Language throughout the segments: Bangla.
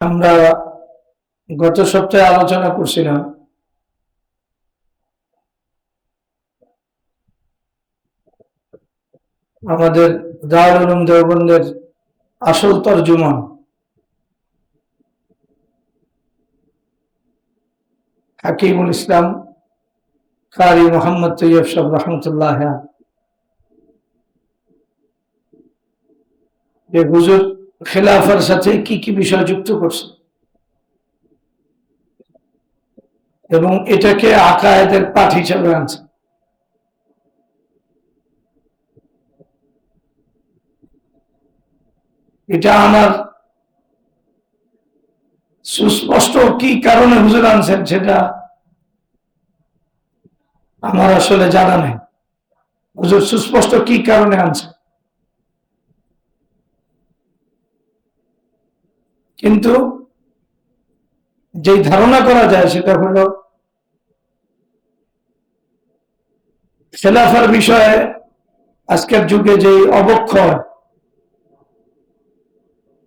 আমরা গত সপ্তাহে আলোচনা করছিলাম আমাদের দারুল উলুম দেওবন্দের আসল তরজমা হাকিমুল ইসলাম কারি মোহাম্মদ তৈয়ব সাহেব রহমতুল্লাহ যে হুজুর খেলাফার সাথে কি কি বিষয় যুক্ত করছে এবং এটাকে আকায়েদের পাঠ হিসেবে আনছে। এটা আমার সুস্পষ্ট কি কারণে হুজুর আনছেন সেটা আমার আসলে জানা নেই। হুজুর সুস্পষ্ট কি কারণে আনছেন, কিন্তু যেই ধারণা করা যায় সেটা হলো খেলাফার বিষয়ে আজকের যুগে যে অবক্ষয়,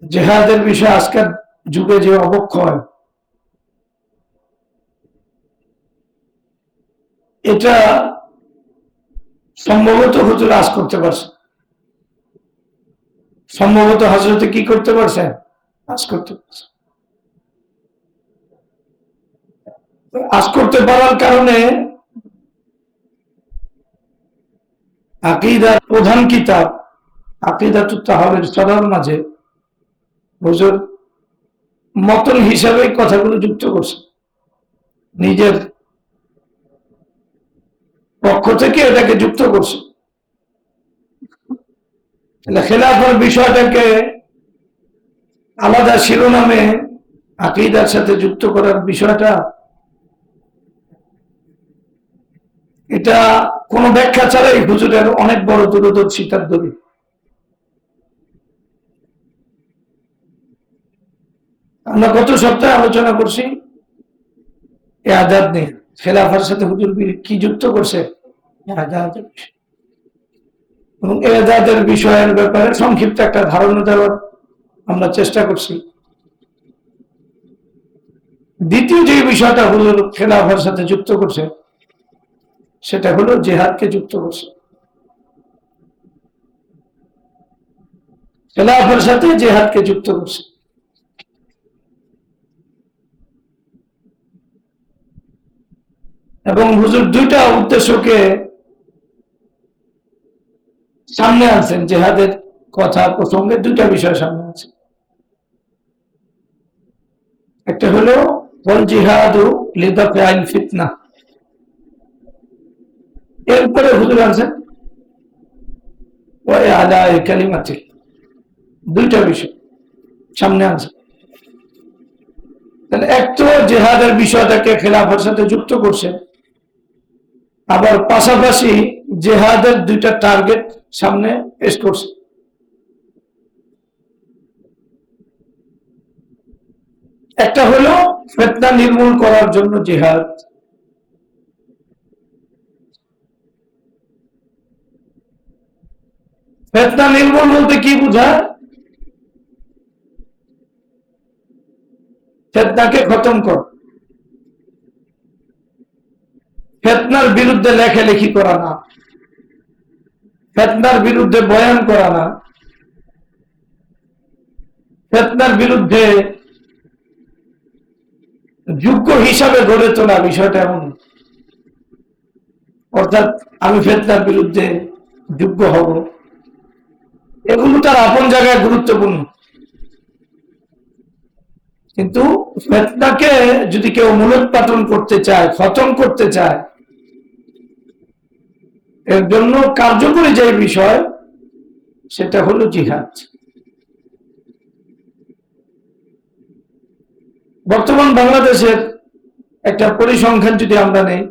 জেহাদের বিষয়ে আজকের যুগে যে অবক্ষয়, এটা সম্ভবত হুজুর আজ করতে পারছে, সম্ভবত হযরতে কি করতে পারছে, আজ করতে পারছে। আজ করতে পারার কারণে আকীদার প্রধান কিতাব আকীদাতুত তাহাওয়ীর সরার মাঝে হুজুর মতন হিসাবে কথাগুলো যুক্ত করছে, নিজের পক্ষ থেকে এটাকে যুক্ত করছে। খেলাফার বিষয়টাকে আলাদা শিরোনামে আকীদার সাথে যুক্ত করার বিষয়টা, এটা কোনো ব্যাখ্যা ছাড়াই হুজুরের অনেক বড় দূরদর্শিতার দলিল। আমরা গত সপ্তাহে আলোচনা করছি এই আজাদ নিয়ে, খেলাফার সাথে হুজুর কি যুক্ত করছে এবং এজাদের বিষয়ের ব্যাপারে সংক্ষিপ্ত একটা ধারণা দেওয়ার আমরা চেষ্টা করছি। দ্বিতীয় যে বিষয়টা হুজুর খেলাফার সাথে যুক্ত করছে সেটা হলো জিহাদকে যুক্ত করছে। খেলাফার সাথে জিহাদকে যুক্ত করছে এবং হুজুর দুইটা উদ্দেশ্যকে সামনে আনছেন। জিহাদের কথা প্রসঙ্গে দুইটা বিষয় সামনে আছে, একটা হলো ওয়াল জিহাদু লিদাফআইল ফিতনা, এরপরে হুজুর আনছেন ওয়া ইআলাই কালিমাতি, দুইটা বিষয় সামনে আনছে। তাহলে এক তো জিহাদের বিষয়টাকে খেলাফার সাথে যুক্ত করছে, আবার পাশাপাশি জিহাদের দুইটা টার্গেট সামনে পেশ করছে। একটা হলো ফিতনা নির্মূল করার জন্য জিহাদ, ফিতনা নির্মূল বলতে কি বোঝায়? ফিতনাকে খতম কর, ফিতনার বিরুদ্ধে লেখালেখি করা না, ফিতনার বিরুদ্ধে বয়ান করা না, ফিতনার বিরুদ্ধে যোগ্য হিসাবে গড়ে তোলা, বিষয়টা এমন। অর্থাৎ আমি ফিতনার বিরুদ্ধে যোগ্য হব, এগুলো তার আপন জায়গায় গুরুত্বপূর্ণ, কিন্তু ফিতনাকে যদি কেউ মূলোৎপাটন করতে চায়, খতম করতে চায়, এর জন্য কার্যকরী যে বিষয় সেটা হলো জিহাদ। বর্তমান বাংলাদেশের একটা পরিসংখ্যান যদি আমরা নেই,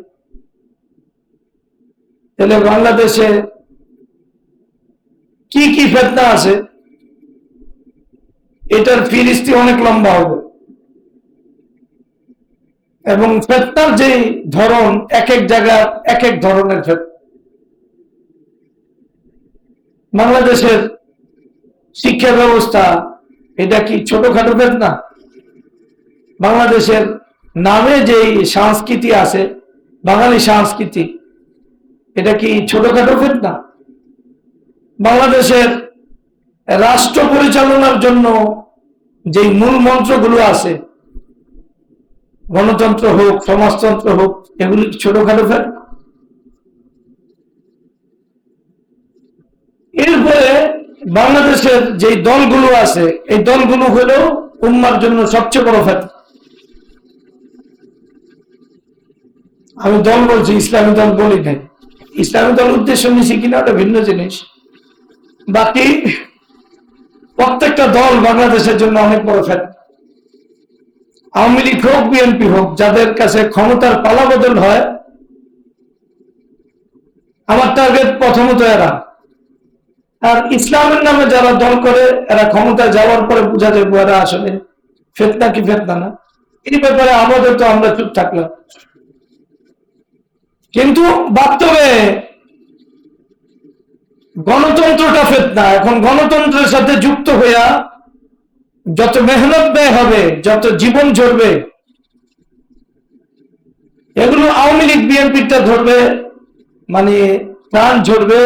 তাহলে বাংলাদেশে কি কি ফিতনা আছে এটার ফিরিস্তি অনেক লম্বা হবে, এবং ফিতনার যে ধরন এক এক জায়গায় এক এক ধরনের ফিতনা। বাংলাদেশের শিক্ষা ব্যবস্থা, এটা কি ছোটখাটো ফিতনা? বাংলাদেশের নামে যে সংস্কৃতি আছে, বাঙালি সংস্কৃতি, এটা কি ছোটখাটো ফিতনা? বাংলাদেশের রাষ্ট্র পরিচালনার জন্য যে মূল মন্ত্রগুলো আছে, গণতন্ত্র হোক, সমাজতন্ত্র হোক, এগুলি ছোটখাটো ফিতনা? এরপরে বাংলাদেশের যে দলগুলো আছে, এই দলগুলো হলো উম্মার জন্য সবচেয়ে বড় ফিতনা। আমি দল বলছি, ইসলামী দল বলি নাই। ইসলামী দল উদ্দেশ্য নিছি কিনা ওটা ভিন্ন জিনিস। বাকি প্রত্যেকটা দল বাংলাদেশের জন্য অনেক বড় ফিতনা। আওয়ামী লীগ হোক, বিএনপি হোক, যাদের কাছে ক্ষমতার পালাবদল হয়, আমার টার্গেট প্রথমত এরা। আর ইসলামের নামে যারা দল করে, এরা ক্ষমতায় যাওয়ার পরে বোঝা যাবে এরা আসলে ফিতনা কি ফিতনা না। এই ব্যাপারে আমাদের তো আমরা চুপ থাকলাম, কিন্তু বাস্তবে গণতন্ত্রটা ফিতনা। এখন গণতন্ত্রের সাথে যুক্ত হইয়া যত মেহনত ব্যয় হবে, যত জীবন ঝরবে, এগুলো আওয়ামী লীগ বিএনপিটা ধরবে, মানে প্রাণ ঝরবে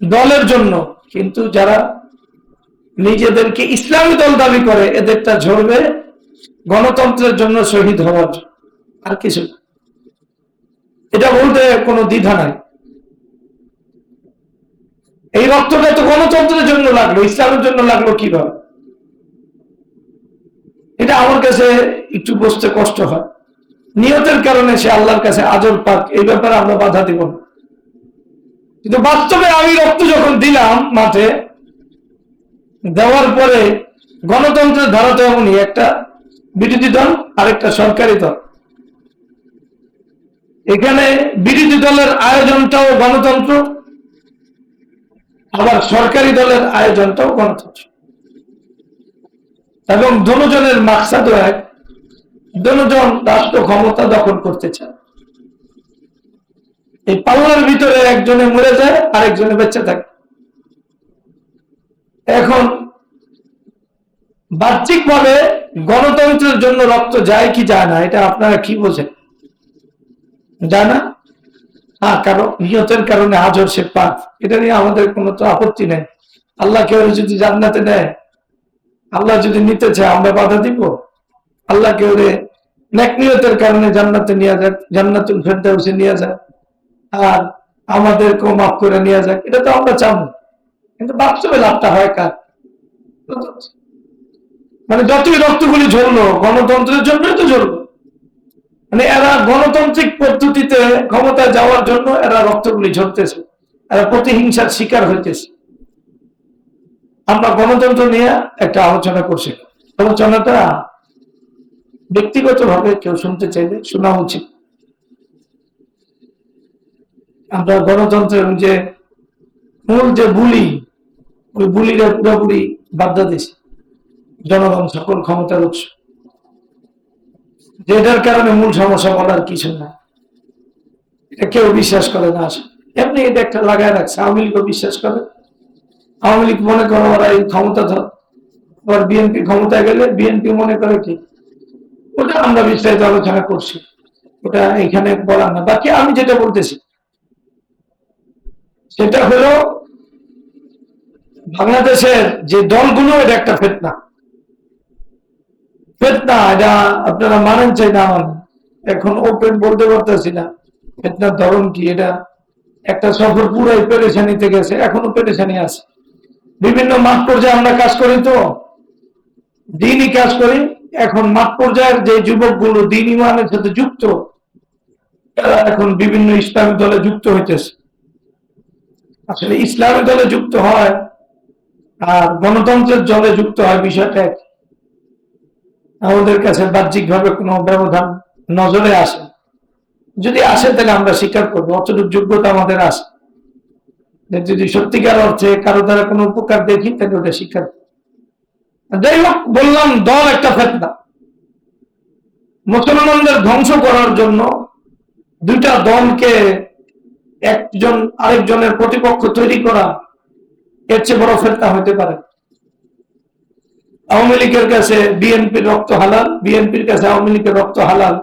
দলের জন্য, কিন্তু যারা নিজেদেরকে ইসলামী দল দাবি করে, এদেরটা ঝরবে গণতন্ত্রের জন্য শহীদ হওয়ার, আর কিছু। এটা বলতে কোনো দ্বিধা নাই। এই রক্তটা তো গণতন্ত্রের জন্য লাগলো, ইসলামের জন্য লাগলো কিভাবে? এটা আমার কাছে একটু বুঝতে কষ্ট হয়। নিয়তের কারণে সে আল্লাহর কাছে আজর পাক, এই ব্যাপারে আমরা বাধা দিব না। কিন্তু বাস্তবে আমি রক্ত যখন দিলাম মাঠে, দেওয়ার পরে গণতন্ত্রের ধারা তো এমনই, একটা বিরোধী দল আর একটা সরকারি দল। এখানে বিরোধী দলের আয়োজনটাও গণতন্ত্র, আবার সরকারি দলের আয়োজনটাও গণতন্ত্র, এবং দুজনের মাকসাদও এক। দুজন রাষ্ট্র ক্ষমতা দখল করতে চায়। এই পাল্লার ভিতরে একজনে মরে যায়, আরেকজনে বেঁচে থাকে। এখন বাহ্যিকভাবে গণতন্ত্রের জন্য রক্ত যায় কি যায় না, এটা আপনারা কি বোঝেন? যায় না? হ্যাঁ, কারণ নিয়তের কারণে আজর সে পাক, এটা নিয়ে আমাদের কোনো তো আপত্তি নেই। আল্লাহ কেউ যদি জান্নাতে নেয়, আল্লাহ যদি নিতে চায়, আমরা বাধা দিব? আল্লাহ কেউ নেক নিয়তের কারণে জান্নাতে নিয়ে যাক, জান্নাতুল ফেরদাউসে নিয়ে যাক, আর আমাদেরকেও মাফ করে নিয়ে যাক, এটা তো আমরা চাবো। কিন্তু বাস্তবে লাভটা হয় কার? মানে যতই রক্তগুলি ঝরলো, গণতন্ত্রের জন্যই তো ঝরলো। মানে এরা গণতান্ত্রিক পদ্ধতিতে ক্ষমতায় যাওয়ার জন্য এরা রক্তগুলি ঝরতেছে, এরা প্রতিহিংসার শিকার হইতেছে। আমরা গণতন্ত্র নিয়ে একটা আলোচনা করছি। আলোচনাটা ব্যক্তিগতভাবে কেউ শুনতে চাইলে শোনা উচিত। আমরা গণতন্ত্রের যে মূল যে বুলি, ওই বুলিরা পুরোপুরি বাদ দিয়েছি। জনগণ সকল ক্ষমতার উৎস, যেটার কারণে মূল সমস্যা বলার কিছু না। এটা কেউ বিশ্বাস করে না। আসে এমনি এটা একটা লাগায় রাখছে। আওয়ামী লীগও বিশ্বাস করে। আওয়ামী লীগ মনে করে ওরা এই ক্ষমতা ধর, আবার বিএনপি ক্ষমতায় গেলে বিএনপি মনে করে কি, ওটা আমরা বিস্তারিত আলোচনা করছি, ওটা এখানে বলার না। বাকি আমি যেটা বলতেছি সেটা হলো বাংলাদেশের যে দলগুলো, এটা একটা ফিতনা। ফিতনা এটা আপনারা মানেন চাই না মানেন, এখন ওপেন বলতে পারতেছি না ফিতনার ধরন কি। এটা একটা সফর পুরাই পেরেশানিতে গেছে, এখনো পেরেশানি আছে। বিভিন্ন মাঠ পর্যায়ে আমরা কাজ করি, তো দিনই কাজ করি। এখন মাঠ পর্যায়ের যে যুবকগুলো দিন ইমানের সাথে যুক্ত, তারা এখন বিভিন্ন ইসলামী দলে যুক্ত হইতেছে। আসলে ইসলামী দলে যুক্ত হয় আর গণতন্ত্রের দলে যুক্ত হয়, বিষয়টা এক। আমাদের কাছে বাহ্যিকভাবে কোনো ব্যবধান নজরে আসে, যদি আসে তাহলে আমরা স্বীকার করবো অতটুকু যোগ্যতা আমাদের আছে। যদি সত্যিকার অর্থে কারো দ্বারা কোনো উপকার দেখি তাহলে ওটা স্বীকার। যাই হোক, বললাম দল একটা ফিতনা। মুসলমানদের ধ্বংস করার জন্য দুইটা দলকে একজন আরেকজনের প্রতিপক্ষ তৈরি করা, এর চেয়ে বড় ফিতনা হতে পারে? আওয়ামী লীগের কাছে বিএনপির রক্ত হালাল, বিএনপির কাছে আওয়ামী লীগের রক্ত হালাল,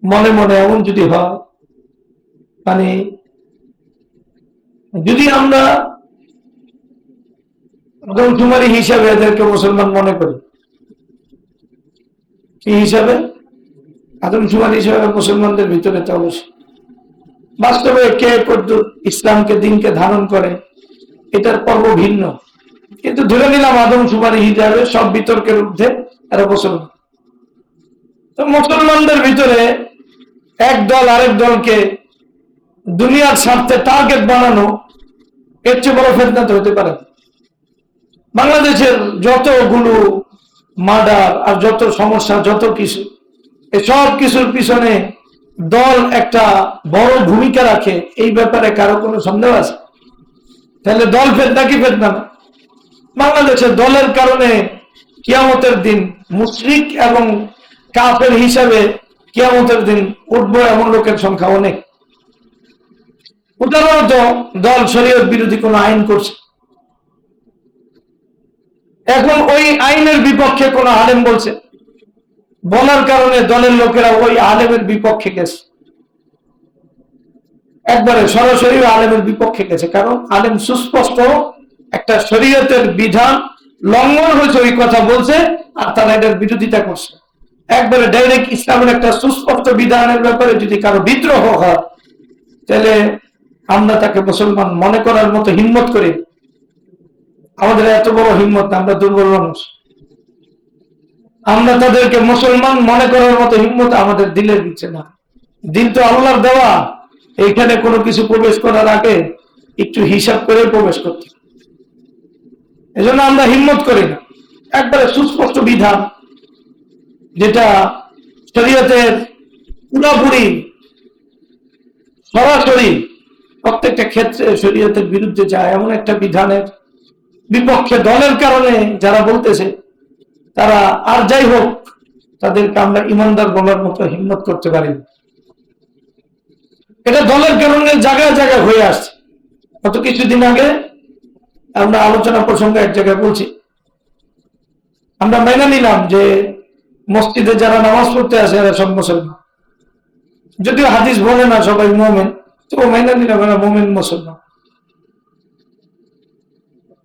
মনে মনে এমন যদি হয়, মানে যদি আমরা আদমশুমারি হিসাবে এদেরকে মুসলমান মনে করি, কি হিসাবে? আদমশুমারি হিসাবে মুসলমানদের ভিতরে তো অবশ্যই বাস্তবে কে কতদূর ইসলামকে দিনকে ধারণ করে এটার পর্ব ভিন্ন, কিন্তু ধরে নিলাম আদমশুমারি হিসাবে সব বিতর্কের ঊর্ধ্বে এরা মুসলমান। তো মুসলমানদের ভিতরে এক দল আরেক দলকে দুনিয়ার স্বার্থে টার্গেট বানানো, এর চেয়ে বড় ফেতনা তো হতে পারে। বাংলাদেশের যতগুলো মার্ডার আর যত সমস্যা, যত কিছু, এসব কিছুর পিছনে দল একটা বড় ভূমিকা রাখে, এই ব্যাপারে কারো কোনো সন্দেহ আছে? তাহলে দল ফেতনা কি ফেতনা না? বাংলাদেশের দলের কারণে কিয়ামতের দিন মুশরিক এবং কাফের হিসাবে কিয়ামতের দিন উঠবো এমন লোকের সংখ্যা অনেক। উদাহরণত দল শরীয়ত বিরোধী কোন আইন করছে, এখন ওই আইনের বিপক্ষে কোন আলেম বলছে, বলার কারণে দলের লোকেরা ওই আলেমের বিপক্ষে গেছে, একবারে সরাসরি আলেমের বিপক্ষে গেছে, কারণ আলেম সুস্পষ্ট একটা শরীয়তের বিধান লঙ্ঘন হয়েছে ওই কথা বলছে, আর তারা এটার বিরোধিতা করছে। একবারে ডাইরেক্ট ইসলামের একটা সুস্পষ্ট বিধানের ব্যাপারে যদি কারো বিদ্রোহ হয়, তাহলে আমরা তাকে মুসলমান মনে করার মতো হিম্মত করি? আমাদের এত বড় হিম্মত না, আমরা দুর্বল মানুষ। আমরা তাদেরকে মুসলমান মনে করার মতো হিম্মত আমাদের দিলের দিচ্ছে না। দিল তো আল্লাহর দেওয়া, এইখানে কোনো কিছু প্রবেশ করার আগে একটু হিসাব করে প্রবেশ করতে, এজন্য আমরা হিম্মত করি না। একবারে সুস্পষ্ট বিধান যেটা শরীয়তের পুরোপুরি সরাসরি প্রত্যেকটা ক্ষেত্রে শরীয়তের বিরুদ্ধে যায়, এমন একটা বিধানের বিপক্ষে দলের কারণে যারা বলতেছে, তারা আর যাই হোক, তাদেরকে আমরা ইমানদার বলার মতো হিম্মত করতে পারি। এটা দলের কারণে জায়গায় জায়গায় হয়ে আসছে। গত কিছুদিন আগে আমরা আলোচনা প্রসঙ্গে এক জায়গায় বলছি, আমরা মেনে নিলাম যে মসজিদে যারা নামাজ পড়তে আসে এরা সব মুসলমান, যদিও হাদিস বলে না সবাই মুমিন, তো মেনে নিলাম এরা মুমিন মুসলমান।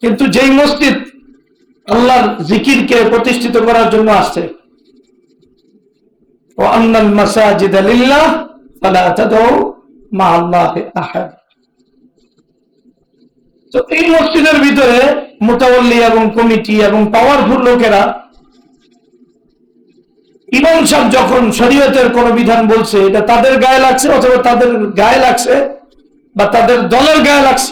কিন্তু যেই মসজিদ আল্লাহর জিকিরকে প্রতিষ্ঠিত করার জন্য আসছে, ও আন্নাল মাসাজিদা লিল্লাহ ফালা তাদউ মা আল্লাহি আহাদ, তো এই মসজিদের ভিতরে মুতাওয়াল্লি এবং কমিটি এবং পাওয়ারফুল লোকেরা ইমাম সাহেব যখন শরীয়তের কোন বিধান বলছে, এটা তাদের গায়ে লাগছে অথবা তাদের গায়ে লাগছে বা তাদের দলের গায়ে লাগছে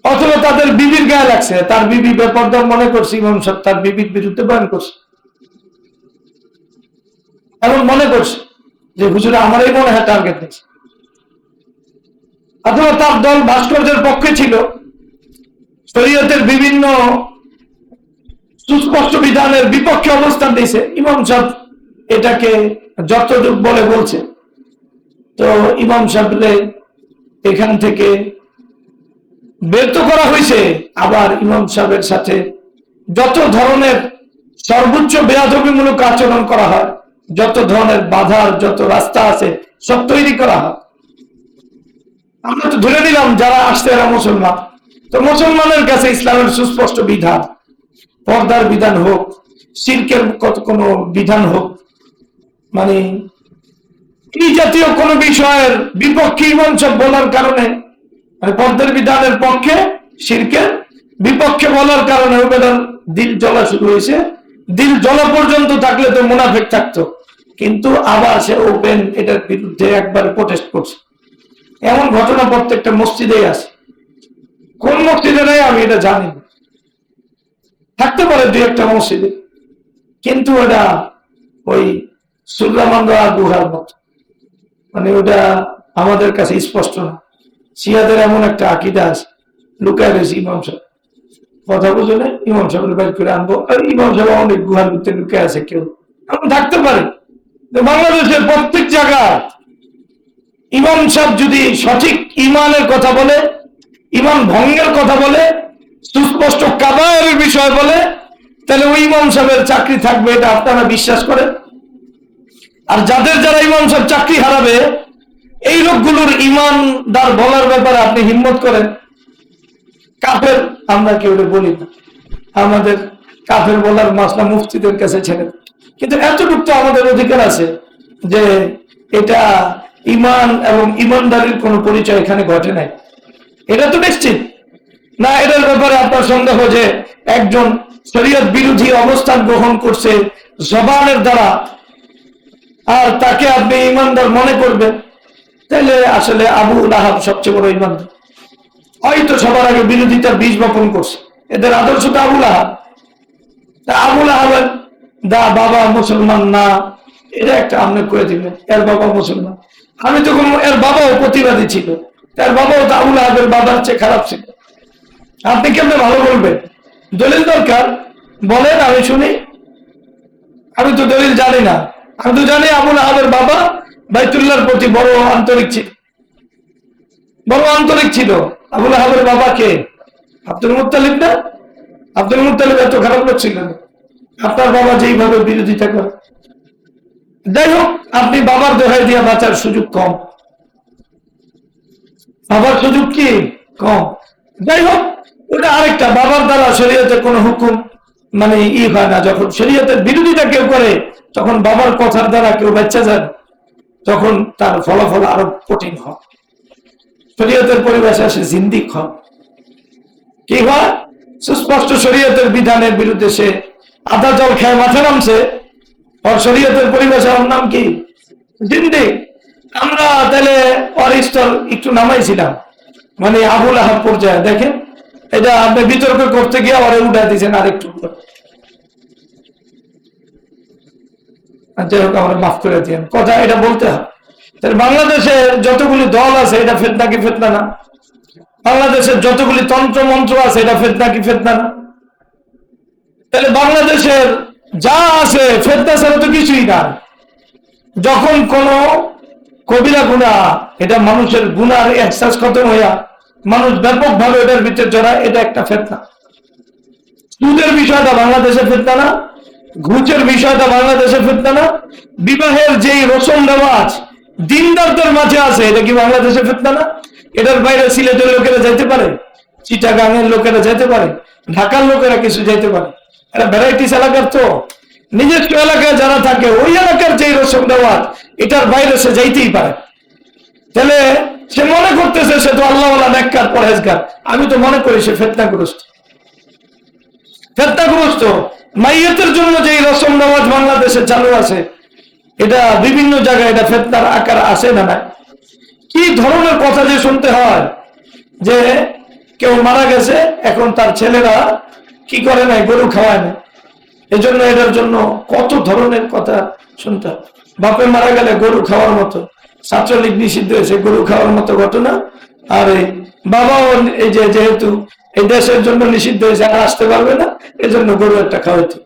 অথবা তাদের বিবির গায়ে লাগছে, তার বিবি বেপরদা মনে করছে ইমাম সাহেব তার বিবির বিরুদ্ধে বয়ান করছে, এমন মনে করছে যে হুজুর আমারই মনে হয় টার্গেট নিচ্ছে, অথবা তার দল ভাস্কর্যের পক্ষে ছিল, শরীয়তের বিভিন্ন সুস্পষ্ট বিধানের বিপক্ষে অবস্থান দিয়েছে, ইমাম সাহেব এটাকে যতটুক বলে বলছে। তো ইমাম সাহেবরে এখান থেকে বের তো করা হয়েছে, আবার ইমাম সাহেবের সাথে যত ধরনের সর্বোচ্চ বেয়াদবিমূলক আচরণ করা হয়, যত ধরনের বাধার যত রাস্তা আছে সব তৈরি করা হয়। আমরা তো ধরে নিলাম যারা আসছে এরা মুসলমান, তো মুসলমানের কাছে ইসলামের সুস্পষ্ট বিধান, পর্দার বিধান হোক, শিরকের কত কোনো বিধান হোক, মানে এই জাতীয় কোন বিষয়ের বিপক্ষে ইমাম সাহেব বলার কারণে, মানে পর্দার বিধানের পক্ষে শিরকের বিপক্ষে বলার কারণে ওদের দিল জ্বলা শুরু হয়েছে। দিল জ্বলা পর্যন্ত থাকলে তো মুনাফিক থাকতো, কিন্তু আবার সে ওপেন এটার বিরুদ্ধে একবার প্রোটেস্ট করছে। এমন ঘটনা প্রত্যেকটা মসজিদেই আছে, কোন মসজিদে নেই আমি এটা জানি না, থাকতে পারে দুই একটা মসজিদে, কিন্তু ওটা ওই সুল্লামান্দা গুহার মতো, মানে ওটা আমাদের কাছে স্পষ্ট না। শিয়াদের এমন একটা আকিদা আছে, লুকায় রয়েছে ইমাম সাহেব, কথা বুঝে না, ইমাম সাহেবের বাইর করে আনবো, ইমাম সাহেব অনেক গুহার ভিতরে লুকায় আছে, কেউ এমন থাকতে পারে। বাংলাদেশের প্রত্যেক জায়গায় ইমাম সাহেব যদি সঠিক ইমানের কথা বলে, ইমান ভঙ্গের কথা বলে, সুস্পষ্ট কাবায়ের বিষয় বলে, তাহলে ওই ইমাম সাহেবের চাকরি থাকবে এটা আপনারা বিশ্বাস করেন? আর যারা ইমাম সাহেব চাকরি হারাবে এই লোকগুলোর ইমানদার বলার ব্যাপারে আপনি হিম্মত করেন? কাফের আমরা কেউ বলি না, আমাদের কাফের বলার মাসলা মুফতিদের কাছে ছেড়ে। কিন্তু এতটুকু তো আমাদের অধিকার আছে যে এটা ইমান এবং ইমানদারির কোন পরিচয় এখানে ঘটে নাই, এটা তো নিশ্চিত না। এটার ব্যাপারে আপনার সন্দেহ যে একজন শরীয়ত বিরোধী অবস্থান গ্রহণ করছে জবানের দ্বারা, আর তাকে আপনি ইমানদার মনে করবেন, তাহলে আসলে আবু লাহাব সবচেয়ে বড় ইমানদার। হয়তো সবার আগে বিরোধিতার বীজ বপন করছে, এদের আদর্শ তো আবু লাহাব। আবু লাহাবের বাবা মুসলমান না, এটা একটা আপনি করে দিবেন এর বাবা মুসলমান। আমি তো এর বাবাও প্রতিবাদী ছিল, তার বাবাও তো আবু লাহাবের বাবার চেয়ে খারাপ ছিল। আপনি কেমনে ভালো বলবেন? দলিল দরকার, বলেন আমি শুনি। আমি তো দলিল জানি না, আমি তো জানি আবু লাহাবের বাবা বাইতুল্লাহর প্রতি বড় আন্তরিক ছিল, বড় আন্তরিক ছিল। আবু লাহাবের বাবা কে? আব্দুল মুত্তালিব না? আব্দুল মুত্তালিব এত খারাপ লোক ছিল না, আপনার বাবা যেইভাবে বিরোধিতা করে। যাই হোক, আপনি বাবার দোহাই দিয়ে বাঁচার সুযোগ কম, বাবার সুযোগ কি কম। যাই হোক, ওটা আরেকটা। বাবার দ্বারা শরীয়তের কোন হুকুম মানে হয় না। যখন শরীয়তের বিরোধিতা কেউ করে তখন বাবার কথার দ্বারা কেউ বাচ্চা যায়, তখন তার ফলাফল আরো কঠিন হয়। শরীয়তের পরিবেশে আসে জিন্দিক হয়, কি হয়? সুস্পষ্ট শরীয়তের বিধানের বিরুদ্ধে সে আদা জল খেয়ে মাথা নামছে, আর শরীয়তের পরিবেশে ওর নাম কি? জিন্দিক। আমরা তাহলে ওর স্তর একটু নামাইছিলাম, মানে আবু লাহাব পর্যায়ে। দেখেন, এটা আপনি বিতর্ক করতে গিয়ে ওরে উঠা দিয়েছেন আরেকটু। যাই হোক, আমরা মাফ করে দিয়েন, কথা এটা বলতে হবে। তাহলে বাংলাদেশের যতগুলি দল আছে এটা ফেতনা কি ফেতনা না? বাংলাদেশের যতগুলি তন্ত্র মন্ত্র আছে এটা ফেতনা কি ফেতনা না? তাহলে বাংলাদেশের যা আছে ফেতনা ছাড়া তো কিছুই না। যখন কোন কবিরা গুণা, এটা মানুষের গুনার এহসাস খতম হইয়া মানুষ ব্যাপকভাবে এটার ভিতরে জড়ায়, এটা একটা ফেতনা। সুদের বিষয়টা বাংলাদেশের ফেতনা না? ঘুষের বিষয়টা বাংলাদেশের ফেতনা না? বিবাহের যেই রসম রেওয়াজ দিনদারদের মাঝে আছে, এটা কি বাংলাদেশের ফেতনা না? এটার বাইরে সিলেটের লোকেরা যাইতে পারে, চিটাগাঙের লোকেরা যাইতে পারে, ঢাকার লোকেরা কিছু যাইতে পারে। এটা ভ্যারাইটিস এলাকার, তো নিজস্ব এলাকায় যারা থাকে ওই এলাকার যেই রসম রেওয়াজ এটার বাইরে সে যাইতেই পারে। তাহলে সে মনে করতেছে সে তো আল্লাহওয়ালা নেককার পরহেজগার, আমি তো মনে করি সে ফেতনাগ্রস্ত। ফেতনাগ্রস্ত মাইয়াতের জন্য যে রসম রেওয়াজ বাংলাদেশে চালু আছে, এটা বিভিন্ন জায়গায় এটা ফেতনার আকার আসে না? কি ধরনের কথা যে শুনতে হয়, যে কেউ মারা গেছে, এখন তার ছেলেরা কি করে নাই, গরু খাওয়ায় না, এজন্য এটার জন্য কত ধরনের কথা শুনতে হয়। বাপে মারা গেলে গরু খাওয়ার মতো, ছাত্রলীগ নিষিদ্ধ হয়েছে গরু খাওয়ার মতো ঘটনা। আর এই বাবাও এই যে যেহেতু এই দেশের জন্য নিষিদ্ধ হয়েছে, আর আসতে পারবে না, এজন্য গরু একটা খাওয়াইতো।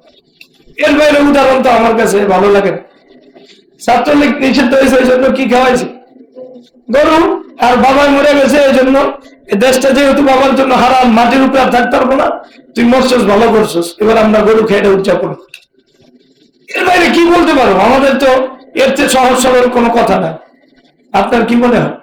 এর বাইরে উদাহরণ তো আমার কাছে ভালো লাগে না। ছাত্রলীগ নিষিদ্ধ হয়েছে এই জন্য কি খাওয়াইছে? গরু। আর বাবা মরে গেছে এই জন্য এই দেশটা যেহেতু বাবার জন্য হারাম, মাটির উপরে আর থাকতে পারবো না, তুই মরছস, ভালো করছস, এবার আমরা গরু খেয়ে উদযাপন। এর বাইরে কি বলতে পারবো? আমাদের তো এর চেয়ে সহজ সরল কোনো কথা নাই। আপনার কি মনে হয়?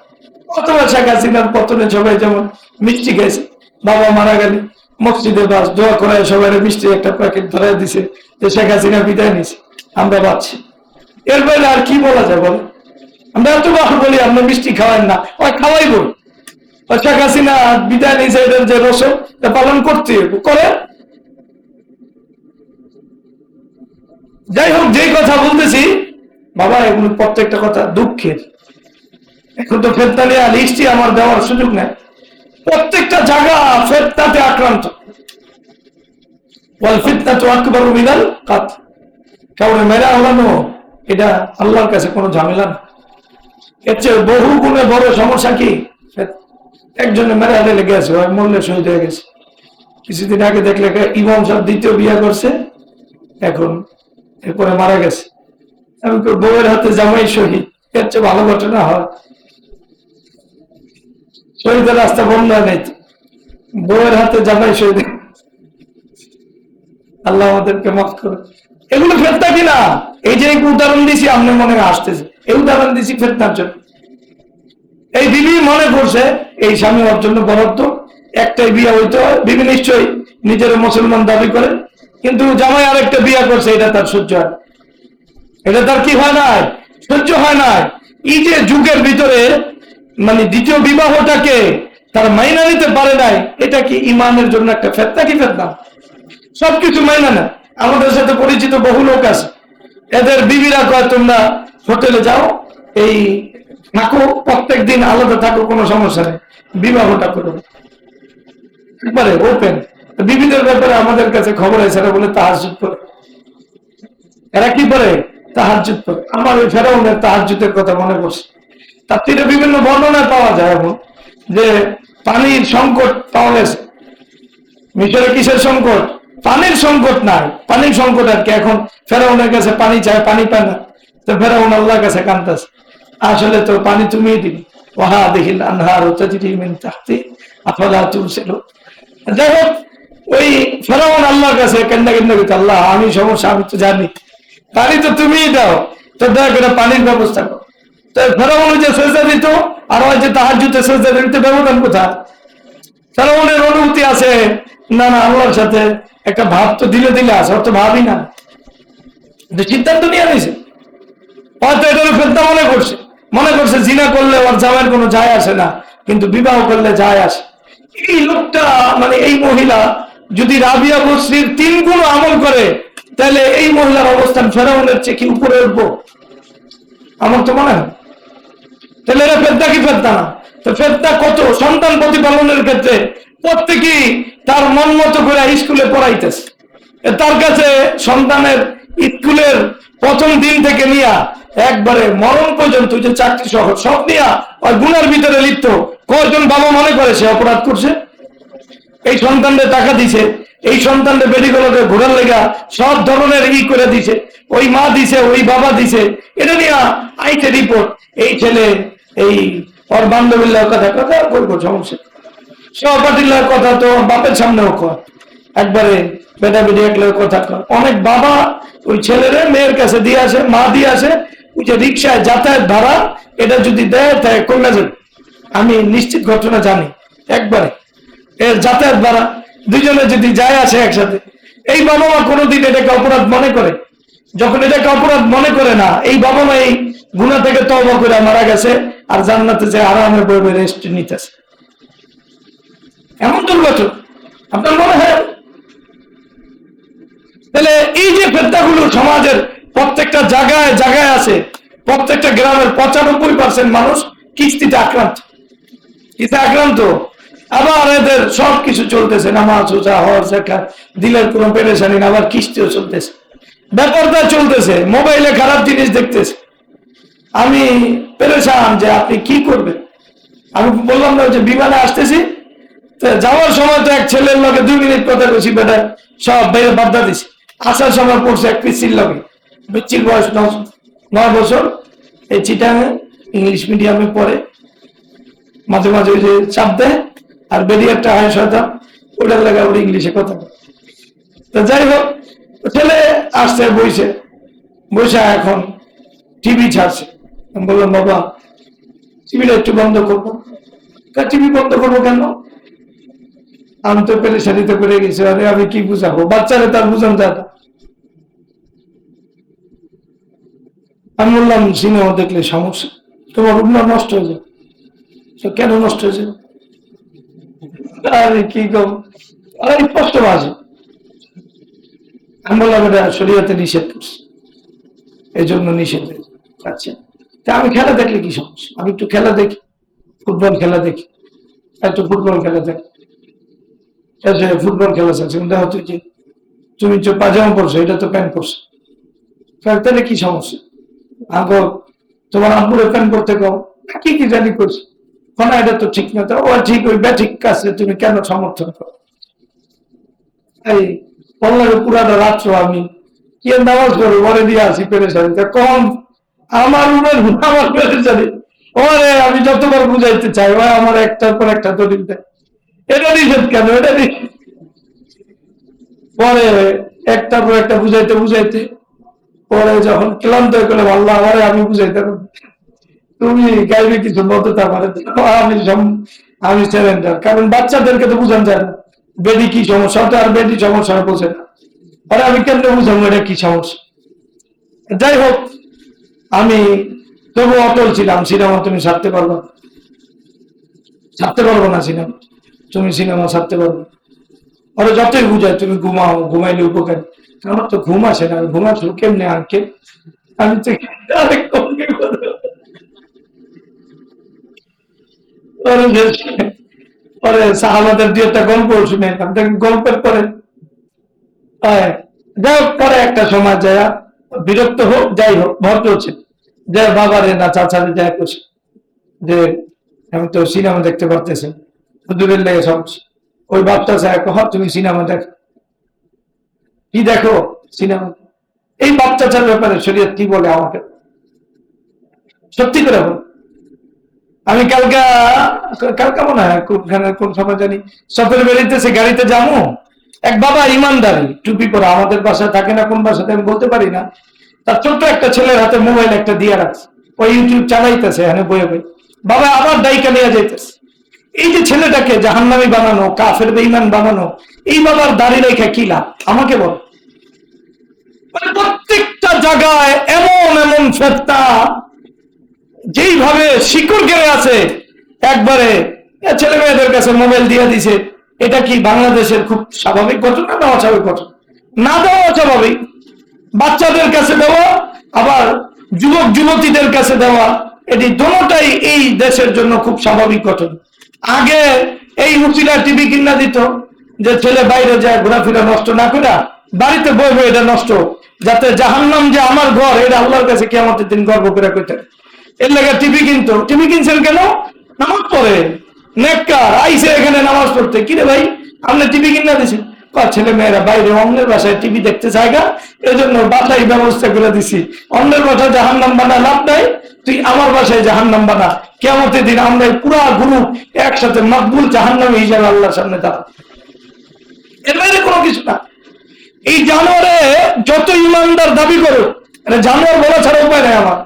অথবা শেখ হাসিনার পতনে সবাই যেমন মিষ্টি খাইছে, বাবা মারা গেলে মসজিদে বাস দোয়া করায় সবাই মিষ্টি একটা প্যাকেট ধরাই দিছে যে শেখ হাসিনা বিদায় নিছে, আমরা বাঁচছি। এর বাইরে আর কি বলা যায় বলে? আমরা এত কথা বলি আমরা মিষ্টি খাওয়াই না, ওই খাওয়াই বলি। শেখ হাসিনা বিদায় নিছে, এদের যে রসম পালন করতে করে। যাই হোক, যেই কথা বলতেছি বাবা, এগুলো প্রত্যেকটা কথা দুঃখের। এখন তো ফেতনা নিয়ে লিস্টই আমার দেওয়ার সুযোগ নেই। প্রত্যেকটা জায়গা ফেতনাতে আক্রান্ত। ফিতনা তো আকবার মিনাল কাতল, কাউরে মেরা হলানো এটা আল্লাহর কাছে কোনো ঝামেলা না। এর চেয়ে বহু গুণে বড় সমস্যা কি? একজনে মেরে হাতে লেগে আছে, মরলে শহীদ হয়ে গেছে। কিছুদিন আগে দেখলে ইমাম সাহেব দ্বিতীয় বিয়ে করছে, এখন এরপরে মারা গেছে। বউয়ের হাতে জামাই শহীদ, এর চেয়ে ভালো ঘটনা হয়? শহীদের রাস্তা বন্ধ হয় নাই। বউয়ের হাতে জামাই সই দেয়। আল্লাহ আমাদেরকে মাফ করে। এগুলো ফেতনা কিনা? এই যে উদাহরণ দিছি, আপনি মনে আসতেছে এই উদাহরণ দিছি ফেতনার জন্য। এই বিবি মনে করছে এই স্বামী ওর জন্য বরাদ্দ, একটাই বিয়ে হইতে হয়। বিবি নিশ্চয়ই নিজের মুসলমান দাবি করে, কিন্তু জামাই আরেকটা বিয়ে করছে, এটা তার সহ্য হয়, এটা তার কি হয় নাই, সহ্য হয় না। এই যে যুগের ভিতরে মানে দ্বিতীয় বিবাহটাকে তার মাইনা নিতে পারে নাই, এটা কি ইমানের জন্য একটা ফেতনা? কি ফেতনা? সবকিছু মাইনা না। আমাদের সাথে পরিচিত বহু লোক আছে, এদের বিবিরা কয় তোমরা হোটেলে যাও, এই থাকো, প্রত্যেক দিন আলাদা থাকো, কোনো সমস্যা নেই, বিবাহটা করো একবারে ওপেন। বিবিদের ব্যাপারে আমাদের কাছে খবর আছে, এরা বলে তাহাজ্জুদ করে। এরা কি করে? তাহাজ্জুদ করে। আমার ওই ফেরাউনের তাহাজ্জুদের কথা মনে পড়ছে। তার থেকে বিভিন্ন বর্ণনা পাওয়া যায় এমন যে পানির সংকট পাওয়া গেছে মিশরে। কিসের সংকট? পানির সংকট নাই, পানির সংকট আর কি। এখন ফেরাউনের কাছে পানি চায়, পানি পায় না, তো ফেরাউন আল্লাহর কাছে কাঁদতেছে, আসলে তো পানি তুমিই দিবি। ওহা দেখিল আনহার তাজরি মিন তাহতি আফালা তুবসিরুন। যাই হোক, ওই ফেরাউন আল্লাহর কাছে কান্না কান্না করতে, আল্লাহ আমি সমস্যা, আমি তো জানি, পানি তো তুমিই দাও, তো দয়া করে পানির ব্যবস্থা করো। তো ফেরাউন যে সেজদা দিত আর ওই যে তাহাজ্জুদে সেজদা দিতে ব্যবধান কোথায়? ফেরাউনের অনুভূতি আছে, না না আল্লাহর সাথে একটা ভাব তো দিলে দিলে আছে, অত ভাবই না, সিদ্ধান্ত নিয়ে নিয়েছে। হয়তো এটা ফেতনা মনে করছে জিনা করলে ওর জামাইয়ের কোনো যায় আসে না, কিন্তু বিবাহ করলে যায় আসে। এই লোকটা মানে এই মহিলা যদি রাবিয়া বসরির 3 গুণ আমল করে, তাহলে এই মহিলার অবস্থান ফেরাউনের চেয়ে কি উপরে উঠবো? আমার তো মনে হয়। তাহলে এরা ফেতনা কি ফেতনা না? তো ফেতনা কত সন্তান প্রতিপালনের ক্ষেত্রে প্রত্যেকেই তার মন মতো করে স্কুলে পড়াইতেছে। তার কাছে সন্তানের স্কুলের প্রথম দিন থেকে নিয়ে একবারে মরণ পর্যন্ত যে চাকরি সহ সব নিয়ে ওই গুণার ভিতরে লিপ্ত। কয়জন বাবা মনে করে সে অপরাধ করছে? এই সন্তানদের টাকা দিছে, এই সন্তানদের বেডিগুলোকে ঘোরার লেগা সব ধরনের করে দিছে, ওই মা দিছে, ওই বাবা দিছে, এটা নিয়ে আইতে রিপোর্ট, এই ছেলে এই ওর বান্ধবীর কথা কথা করবো, সমস্যা সহপাঠীর কথা তো বাপের সামনেও কর, একবারে বেটা বেটি এক লোক কথা কর। অনেক বাবা ওই ছেলেরে মেয়ের কাছে দিয়ে আসে, মা দিয়ে আসে, ওই যে রিক্সায় যাতায়াত ভাড়া এটা যদি দেয় তাই কমে যাবে। আমি নিশ্চিত ঘটনা জানি, একবারে এর যাতায়াত ভাড়া দুজনে যদি যায় আসে একসাথে, এই বাবা মা কোনোদিন এটাকে অপরাধ মনে করে? যখন এটাকে অপরাধ মনে করে না, এই বাবা মা এই গুনাহ থেকে তওবা করে মারা গেছে আর জান্নাতে যে আরামে বসে রেস্ট নিতেছে। এমন দুর্ঘটনা আপনার মনে হয়? তাহলে এই যে ফেতনাগুলো সমাজের প্রত্যেকটা জায়গায় জায়গায় আছে, প্রত্যেকটা গ্রামের 95% মানুষ কিস্তিতে আক্রান্ত, আক্রান্ত। আবার এদের সবকিছু চলতেছে, নামাজ রোজা হজ যাকাত, দিলের কোনো পেরেশানি না, আবার কিস্তিও চলতেছে, ব্যাপারটা চলতেছে, মোবাইলে খারাপ জিনিস দেখতেছে। আমি পেরেশান যে আপনি কি করবেন। আমি বললাম না যে বিমানে আসতেছি, যাওয়ার সময় তো এক ছেলের লগে 2 মিনিট কথা বলছি, বেটা সব বাইরে বাধা দিছি। আসার সময় পড়ছে এক পিসির লগে, পিচ্ছির বয়স 9 বছর, এই চিটাঙে ইংলিশ মিডিয়ামে পড়ে, মাঝে মাঝে ওই যে চাপ দেয় আর বেরিয়ে একটা হয় শয়তান, ওটার লাগা ওর ইংলিশে কথা বলে। তো যাই হোক, ছেলে আসছে, বসে এখন টিভি ছাড়ছে। আমি বললাম বাবা টিভিটা একটু বন্ধ করবো। টিভি বন্ধ করবো কেন? আমি তো পেরেশানিতে করে গেছি, আরে আমি কি বুঝাবো বাচ্চারা, তার বুঝান যায় না। আমি বললাম সিনেমা দেখলে সমস্যা, তোমার রুম নষ্ট হয়ে যায়। কেন নষ্ট হয়েছে? আরে কি কম, আরে স্পষ্ট বাজে। আমি বললাম এটা শরীয়তে নিষেধ করছে, এই জন্য নিষেধ হয়েছে। আচ্ছা, তা আমি খেলা দেখলে কি সমস্যা? আমি একটু খেলা দেখি, ফুটবল খেলা দেখি, একটু ফুটবল খেলা দেখি, ফুটবল খেলা চাচ্ছে, দেখো তুই যে তুমি যে পাজামা পরছো, এটা তো প্যান্ট পরছো, তাহলে কি সমস্যা? আগো তোমার আব্বুরে প্যান্ট পরতে কও, কি কি জানি করছি, না এটা তো ঠিক না, ও ঠিক ওই ব্যাঠিক কাছে তুমি কেন সমর্থন করো? এই পল্লারে পুরাটা রাত্র আমি কি নামাজ করবো, ঘরে দিয়ে আসি পেরেশানি, কম আমার রুমের আমার পেরেশানি। ওরে আমি যতবার বুঝাইতে চাই, ওই আমার একটার পর একটা দলিল দেয়, এটা নিষেধ কেন, এটা নিষেধ। পরে একটার পর একটা বুঝাইতে বুঝাইতে পরে যখন ক্লান্ত হয়ে গেলে আল্লাহ আমারে আমি বুঝাইতে পারবো, তুমি গাইবে কিছু বলতে পারে, আমি সারেন্ডার। কারণ বাচ্চাদেরকে তো বুঝান যায় না বেডি কি সমস্যা, আর বেডি সমস্যা বোঝে না, আরে আমি কেন বুঝাবো এটা কি সমস্যা। যাই হোক, আমি তবু অটল ছিলাম, সিনেমা তুমি ছাড়তে পারবো, ছাড়তে পারবো না সিনেমা, তুমি সিনেমা ছাড়তে পারবো। ওরা যতই বুঝায় তুমি ঘুমাও, ঘুমাইলে উপকার, আমার তো ঘুম আসে না, আমি ঘুমাচ্ছি কেমনে আঁকে, আমি তো আরেক কমকে পরে সাহাবাদের দিয়ে একটা গল্প শুনে গল্পের পরে যাই হোক, পরে একটা সময় যায় বিরক্ত হোক, যাই হোক ভদ্র হচ্ছে যে বাবারে না চাচারে যায় করছে যে আমি তো সিনেমা দেখতে পারতেছি, হুজুরের লেগে সমস্যা। ওই বাচ্চা চায় তুমি সিনেমা দেখো, কি দেখো সিনেমা, এই বাচ্চাটার ব্যাপারে শরীয়ত কি বলে আমাকে সত্যি করে বল। আমি কালকা মনে হয় কোন সময় জানি সফের বেরিতেছে, গাড়িতে যাবো, এক বাবা ইমানদারি টুপি পরা, আমাদের বাসায় থাকে না, কোন বাসাতে আমি বলতে পারি না, তার ছোট্ট একটা ছেলের হাতে মোবাইল একটা দিয়ে রাখছে, ওই ইউটিউব চালাইতেছে, হ্যাঁ বয়ে বই, বাবা আবার দায়িকা নিয়ে যাইতেছে। এই যে ছেলেটাকে জাহান্নামী বানানো, কাফের বেঈমান বানানো, এই বাবার দাড়ি রেখা কি লাভ আমাকে বল। প্রত্যেকটা জায়গায় এমন এমন ফেতনা যেইভাবে শিকড় গেড়ে আছে, একবারে ছেলে মেয়েদের কাছে মোবাইল দিয়ে দিছে, এটা কি বাংলাদেশের খুব স্বাভাবিক ঘটনা না অস্বাভাবিক ঘটনা? না দেওয়া অস্বাভাবিক, বাচ্চাদের কাছে দেওয়া আবার যুবক যুবতীদের কাছে দেওয়া, এটি দোনোটাই এই দেশের জন্য খুব স্বাভাবিক ঘটনা। আগে এই মুসিলা টিভি কিনা দিত যে ছেলে বাইরে যায় ঘোরাফেরা নষ্ট না করে বাড়িতে বই বই এটা নষ্ট, যাতে জাহান্নাম যে আমার ঘর এটা আল্লাহর কাছে কিয়ামতের দিন গর্ব করে কইতে, এর লাগে টিভি কিনতো। টিভি কিনছেন কেন? নামাজ পড়ে, নেককার আইসে এখানে নামাজ পড়তে, কিরে ভাই আপনি টিভি কিনা দিছেন? ছেলে মেয়েরা বাইরে অন্যের বাসায় টিভি দেখতে জায়গা, এই জন্য বাসায় ব্যবস্থা করে দিছি, অন্যের বাসায় জাহান্নাম বানা লাভ নাই, তুই আমার বাসায় জাহান্নাম বানা, কিয়ামতের দিন আমরা পুরা গ্রুপ একসাথে মকবুল জাহান্নামী হিসাবে আল্লাহর সামনে দাঁড়াবো। এর বাইরে কোনো কিছু না। এই জানোয়ারে যত ইমানদার দাবি করো, জানোয়ার বলা ছাড়া উপায় নাই আমার,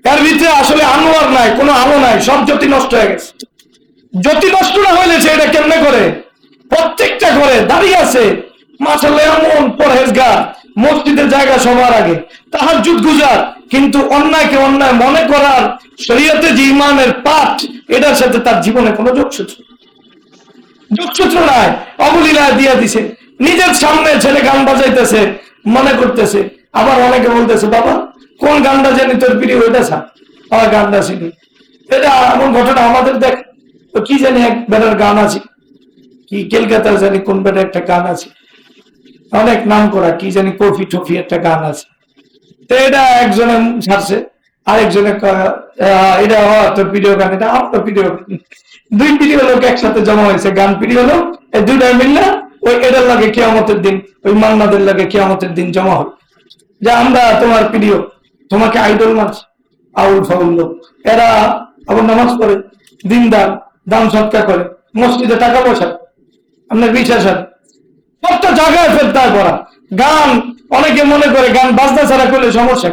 তার ভিতরে আসলে আনোয়ার নাই, কোনো আলো নাই, সব জ্যোতি নষ্ট হয়ে গেছে। জ্যোতি নষ্ট না হইলে সেটা কেমনে করে? প্রত্যেকটা ঘরে দাঁড়িয়ে আছে মাশাআল্লাহ এমন পরহেজগার, মসজিদের জায়গা সবার আগে, তাহাজ্জুদ গুজার, কিন্তু অন্যায়কে অন্যায় মনে করার শরীয়তে যে ইমানের পাঠ, এটার সাথে তার জীবনে কোনো যোগসূত্র নাই, অবলীলায় দিয়ে দিছে। নিজের সামনে ছেলে গান বাজাইতেছে মনে করতেছে, আবার অনেকে বলতেছে বাবা কোন গানটা জানি তোর প্রিয়, ওইটা ছাড়, আমার গানটা চিনি। এটা এমন ঘটনা আমাদের দেখ, তো কি জানি এক বেটার গান আছে, কি কলকাতার জানি কোন বেটা একটা গান আছে, অনেক নাম করা, কি জানি কফি টফি একটা গান আছে, তো এটা একজনে ছাড়ছে, আরেকজনে এটা তোর প্রিয় গান, এটা আমার প্রিয় গান। দুই প্রিয় লোক একসাথে জমা হয়েছে, গান প্রিয় লোক, এই দুইটাই মিললে ওই এটার লাগে কিয়ামতের দিন, ওই মান্নাদের লাগে কিয়ামতের দিন জমা হবে যে আমরা তোমার প্রিয়, তোমাকে আইডল মাছ, আউল ফাউল লোক। এরা আবার নামাজ পড়ে, দিনদার, দান সৎকার করে, মসজিদে টাকা পয়সা, আপনার বিশ্বাস আছে সবটা জায়গায় ফেরতায় পড়া গান। অনেকে মনে করে গান বাজনা ছাড়া করলে সমস্যা,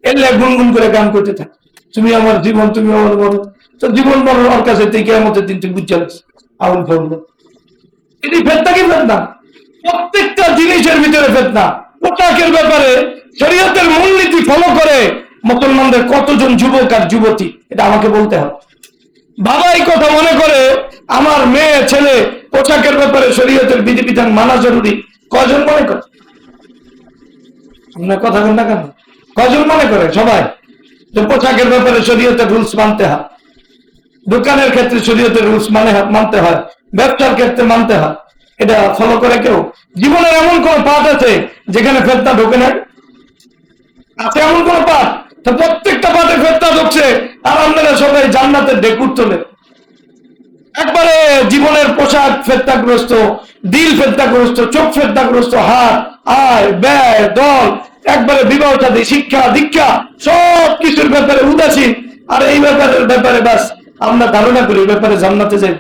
এলে গুনগুন করে গান করতে থাকে, তুমি আমার জীবন, তুমি আমার বড়, তো জীবন বড় ওর কাছে তুই কিয়ামতের দিন তুই বুঝতে পারছিস আউল ফাউল লোক। এটি ফেতনা কি ফেতনা? প্রত্যেকটা জিনিসের ভিতরে ফেতনা। পোশাকের ব্যাপারে শরীয়তের মূলনীতি ফলো করে মুসলমানদের কতজন যুবক আর যুবতী, এটা আমাকে বলতে হবে। বাবা এই কথা মনে করে আমার মেয়ে ছেলে পোশাকের ব্যাপারে শরীয়তের বিধিবিধান মানা জরুরি, কজন মনে করে? আপনার কথা বল না কেন? কজন মনে করে? সবাই। যে পোশাকের ব্যাপারে শরীয়তের রুলস মানতে হয়, দোকানের ক্ষেত্রে শরীয়তের রুলস মানতে হয়, ব্যবসার ক্ষেত্রে মানতে হয়, এটা ফলো করে কেউ? জীবনের এমন কোন পাঠ আছে যেখানে ফেতনা ঢোকে না? আছে এমন কোন পাঠ? তো প্রত্যেকটা পাঠে ফেতনা ঢুকছে, আর আপনারা সবাই জান্নাতের ঢেকুর তোলে। একবারে জীবনের পোশাক ফেতনাগ্রস্ত, দিল ফেতনাগ্রস্ত, চোখ ফেতনাগ্রস্ত, হাত আয় ব্যয় দল, একবারে বিবাহ সাথী, শিক্ষা দীক্ষা সব কিছুর ব্যাপারে উদাসীন। আর এই ব্যাপারে ব্যাস আমরা ধারণা করি ব্যাপারে জান্নাতে যাই,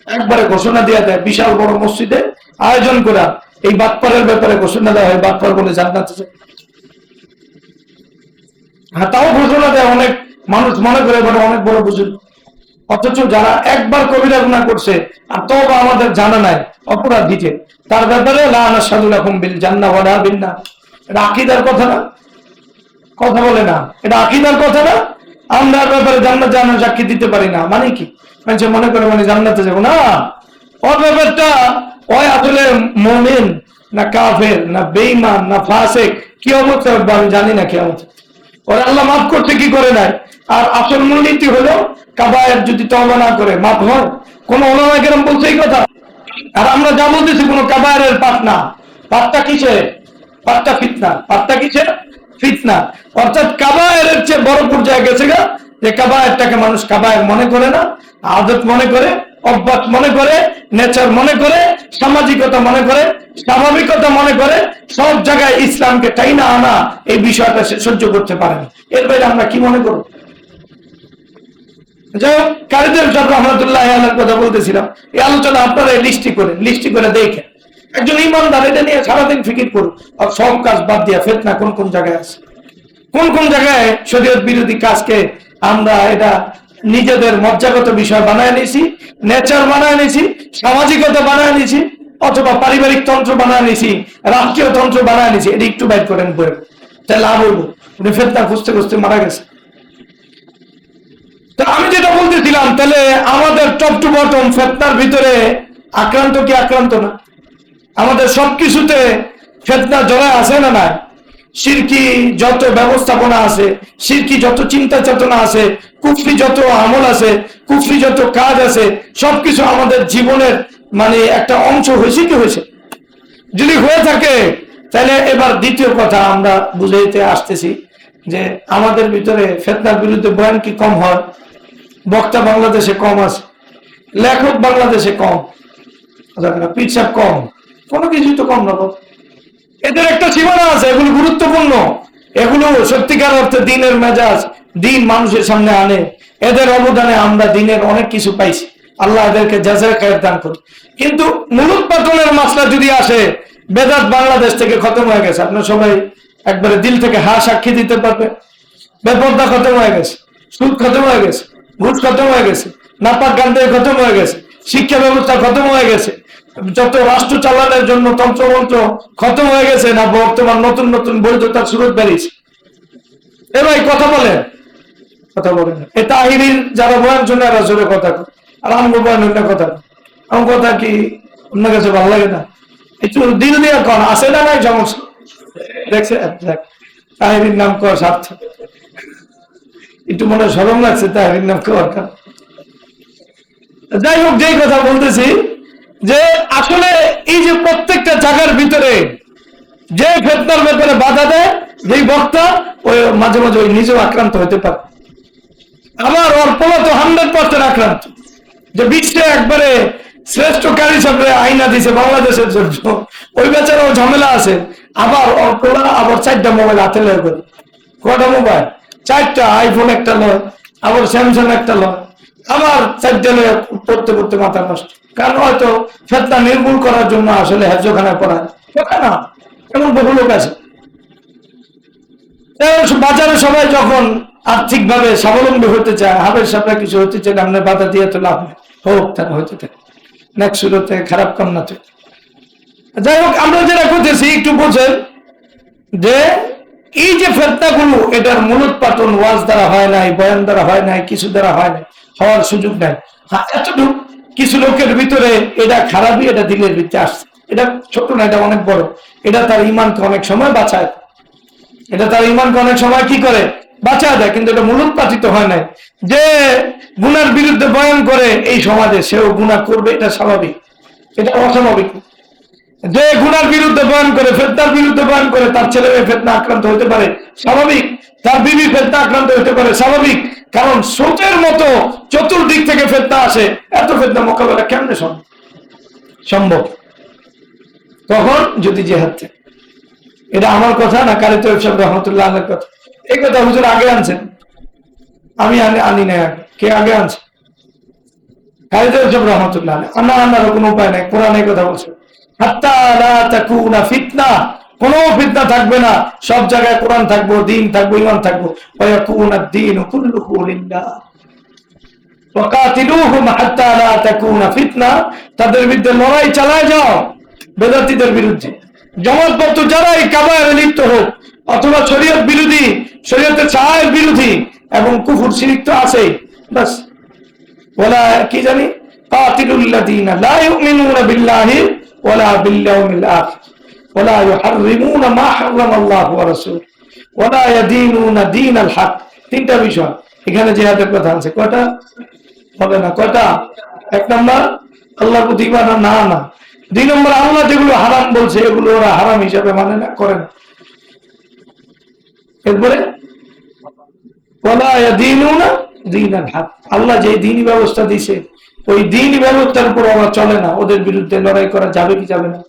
একবারে ঘোষণা দেওয়া দেয়, বিশাল বড় মসজিদে আয়োজন করা এই বাটপারের ব্যাপারে ঘোষণা দেওয়া হয়, বাটপার বলে জান্নাতে যায়। হ্যাঁ, তাও ঘোষণা দেয়, অনেক মানুষ মনে করে বলে অনেক বড় বুজুর্গ, অথচ যারা একবার কবিরা গুনাহ করছে আর তওবা আমাদের জানা নাই, অপরাধ দিতে, তার ব্যাপারে লা নাশহাদু লাকুম বিল জান্নাহ ওয়া লা বিন নার। এটা আকীদার কথা না? কথা বলে না, এটা আকীদার কথা না? আমরা ব্যাপারে জান্নাত জাহান্নাম সাক্ষী দিতে পারি না মানে কি? মানুষ মনে করে মানে জান্নাতে যাবো না। ওর ব্যাপারটা ওই আসলে মুমিন না কাফের না বেঈমান না ফাসিক, কি অবস্থা হবে আমি জানি না। কি অবস্থা ওরা আল্লাহ মাফ করতে কি করে নাই। আর আসল মূলনীতি হলো কাবায়ের যদি তওবা না করে মাফ হয়? কোন ওলামায়ে কেরাম বলছে এই কথা? আর আমরা যা বলতেছি কোন কাবায়ের পাপ না। পাপটা কিসে? পাপটা ফিতনা। পাপটা কিসে? ফিতনা। অর্থাৎ কাবায়ের চেয়ে বড় পর্যায়ে গেছে গা, যে কাবায়েরটাকে মানুষ কাবায়ের মনে করে না, আদত মনে করে, অভ্যাস মনে করে, নেচার মনে করে, সামাজিকতা মনে করে, স্বাভাবিকতা মনে করে, সব জায়গায় ইসলামকে টাইনা আনা, এই বিষয়টা সে সহ্য করতে পারে না। এর বাইরে আমরা কি মনে করব? যাই হোক, কারিদের সাহেব রহমতুল্লাহ আলাইহির কথা বলতেছিলাম, এই আলোচনা আপনারা লিস্টি করে দেখেন। একজন ইমানদার এটা নিয়ে সারাদিন ফিকির করুন, আর সব কাজ বাদ দিয়া ফিতনা কোন কোন জায়গায় আছে, কোন কোন জায়গায় শরীয়ত বিরোধী কাজকে আমরা এটা নিজেদের মজ্জাগত বিষয় বানায় নিয়েছি, নেচার বানায় নিয়েছি, সামাজিকতা বানায় নিয়েছি, অথবা পারিবারিক তন্ত্র বানায় নিয়েছি, রাষ্ট্রীয় তন্ত্র বানায় নিয়েছি। এটা একটু বাইর করেন বই, তাহলে লাভ হইব। উনি ফিতনা খুঁজতে খুঁজতে মারা গেছে। তো আমি যেটা বলতেছিলাম, তাহলে আমাদের টপ টু বটম ফিতনার ভিতরে আক্রান্ত কি আক্রান্ত না? আমাদের সবকিছুতে ফিতনা জড়ায় আছে না নাই? শিরকি যত ব্যবস্থাপনা আছে, শিরকি যত চিন্তা চেতনা আছে, কুফরি যত আমল আছে, কুফরি যত কাজ আছে, সবকিছু আমাদের জীবনের মানে একটা অংশ হয়েছে কি হয়েছে? যদি হয়ে থাকে, তাহলে এবার দ্বিতীয় কথা আমরা বুঝাইতে আসতেছি যে আমাদের ভিতরে ফিতনার বিরুদ্ধে বয়ান কি কম হয়? বক্তা বাংলাদেশে কম আছে, লেখক বাংলাদেশে কম, পীর সাহেব কম, কোনো কিছু তো কম না। এদের একটা সীমানা আছে, এগুলো গুরুত্বপূর্ণ, এগুলো সত্যিকার অর্থে দিনের মেজাজ, দিন মানুষের সামনে আনে। এদের অবদানে আমরা দিনের অনেক কিছু পাইছি, আল্লাহ এদেরকে জাযায়ে খায়ের দান করুন। কিন্তু মুলুক পাতনের মাসলা যদি আসে, বেদাত বাংলাদেশ থেকে খতম হয়ে গেছে। আপনার সবাই একবারে দিল থেকে সাক্ষী দিতে পারবে, বেপর্দা খতম হয়ে গেছে, সুদ খতম হয়ে গেছে, ঘুষ খতম হয়ে গেছে, নাপাক গান্ধাই খতম হয়ে গেছে, শিক্ষা ব্যবস্থা খতম হয়ে গেছে, যত রাষ্ট্র চালানোর জন্য তন্ত্রমন্ত্র খতম হয়ে গেছে, না বর্তমান নতুন নতুন বৈধতার সুরত বেরিয়েছে। এ ভাই কথা বলেন, কথা বলেন। এ তাহিরির যারা বয়ান শুনে এরা জোরে কথা, আর আমগো বয়ান অন্য কথা। আমার কথা কি আপনার কাছে ভালো লাগে না? একটু দিল দিয়ে কন, আসে না নাই সমস্যা দেখছে। তাহিরির নাম কর সার্থক, একটু মনে সরম লাগছে তাহিরির নাম কর। যাই হোক, যেই কথা বলতেছি যে আসলে এই যে প্রত্যেকটা জায়গার ভিতরে যে ফিতনার ব্যাপারে বাধা দেয় যেই বক্তা, ওই মাঝে মাঝে ওই নিজেও আক্রান্ত হতে পারে। আবার ওর পোলা তো 100% আক্রান্ত, যে বিশ্বে একবারে শ্রেষ্ঠ কারি সাহেব আইনা দিছে বাংলাদেশের জন্য, ওই বেচারাও ঝামেলা আছে। আবার ওর পোলা আবার 4টা মোবাইল হাতে লয় করে। কটা মোবাইল? 4টা। আইফোন একটা লয়, আবার স্যামসাং একটা লয়, আবার 4টা লয় পড়তে পড়তে মাথা নষ্ট। কারণ হয়তো ফিতনা নির্মূল করার জন্য আসলে হেফজখানায় পড়ায় না, এমন বহু লোক আছে। বাজারে সবাই যখন আর্থিক ভাবে স্বাবলম্বী হতে চায়, হাবের সাপড়া কিছু হতে চায়, আপনার বাধা দিয়ে তো লাভ নেই, হোক তারা হইতে থাকে, নেক্সট শুরুতে খারাপ কাম না। যাই হোক, আমরা যেটা করতেছি একটু বোঝেন যে এই যে ফিতনাগুলো, এটার মূলোৎপাটন ওয়াজ দ্বারা হয় নাই, বয়ান দ্বারা হয় নাই, কিছু দ্বারা হয় নাই, হওয়ার সুযোগ নাই। হ্যাঁ, এতটুকু কিছু লোকের ভিতরে এটা খারাপই, এটা দিলের ভিতরে আসছে। এটা ছোট না, এটা অনেক বড়। এটা তার ইমানকে অনেক সময় বাঁচায়, এটা তার ইমানকে অনেক সময় কি করে বাঁচায় দেয়। কিন্তু এটা মূলোৎপাটিত হয় নাই। যে গুনার বিরুদ্ধে বয়ান করে এই সমাজে, সেও গুনাহ করবে, এটা স্বাভাবিক, এটা অস্বাভাবিক। যে গুনার বিরুদ্ধে বয়ান করে, ফিতনার বিরুদ্ধে বয়ান করে, তার ছেলে মেয়ে ফিতনা আক্রান্ত হতে পারে, স্বাভাবিক। তার বিবি ফিতনা আক্রান্ত হতে পারে, স্বাভাবিক। কারণ স্রোতের মতো চতুর্দিক থেকে ফিতনা আসে, এত ফিতনা মোকাবেলা কেমনে সম্ভব? তখন যদি জিহাদ থাকে। এটা আমার কথা না, কারি তৈয়ব সাহেব রহমতুল্লাহ আলাইহির কথা। এই কথা হুজুর আগে আনছেন, আমি আনি না। কে আগে আনছে? কাজী সাহেব রহমতুল্লাহ আনার কোনো উপায় নাই, কোরআনের কথা বলছে হাত্তা লা তাকুনা ফিতনা, কোনো ফিতনা থাকবে না, সব জায়গায় কোরআন থাকবো, দিন থাকবো, ঈমান থাকবো। ওয়া ইয়াকুনা আদ-দীনু কুল্লুহু লিল্লাহ ওয়াকাতিলুহুম হাত্তা লা তাকুনা ফিতনা, তাদের বিরুদ্ধে লড়াই চালায় যাও, বেদাতীদের বিরুদ্ধে। জামাতপত্র যারাই কাবায়েরে লিপ্ত হোক অথবা শরীয়ত বিরোধী, শরীয়তের ছায়ের বিরোধী এবং কুফর শিরক তো আছেই, বাস ওয়ালা কি জানি কাতিলুল্লাযীনা লা ইউমিনুনা বিল্লাহি ওয়ালা বিল ইয়াউমিল আখির ওয়ালা ইউহাররিমুনা মা হারামাল্লাহু ওয়া রাসূলুহু ওয়ালা ইয়াদীনুনা দীনাল হক। তিনটা বিষয় এখানে জিহাদের কথা আছে। কয়টা হবে না? কয়টা? এক নম্বর আল্লাহর প্রতি ঈমান না আনা, দুই নম্বর আল্লাহ যেগুলো হারাম বলছে এগুলো ওরা হারাম হিসাবে মানে না, করে না। এরপরে ওয়ালা ইয়াদীনুনা দীনাল হক, আল্লাহ যে দ্বীনি ব্যবস্থা দিয়েছে ওই দ্বীনি ব্যবস্থার উপর ওরা চলে না, ওদের বিরুদ্ধে লড়াই করা যাবে কি যাবে না?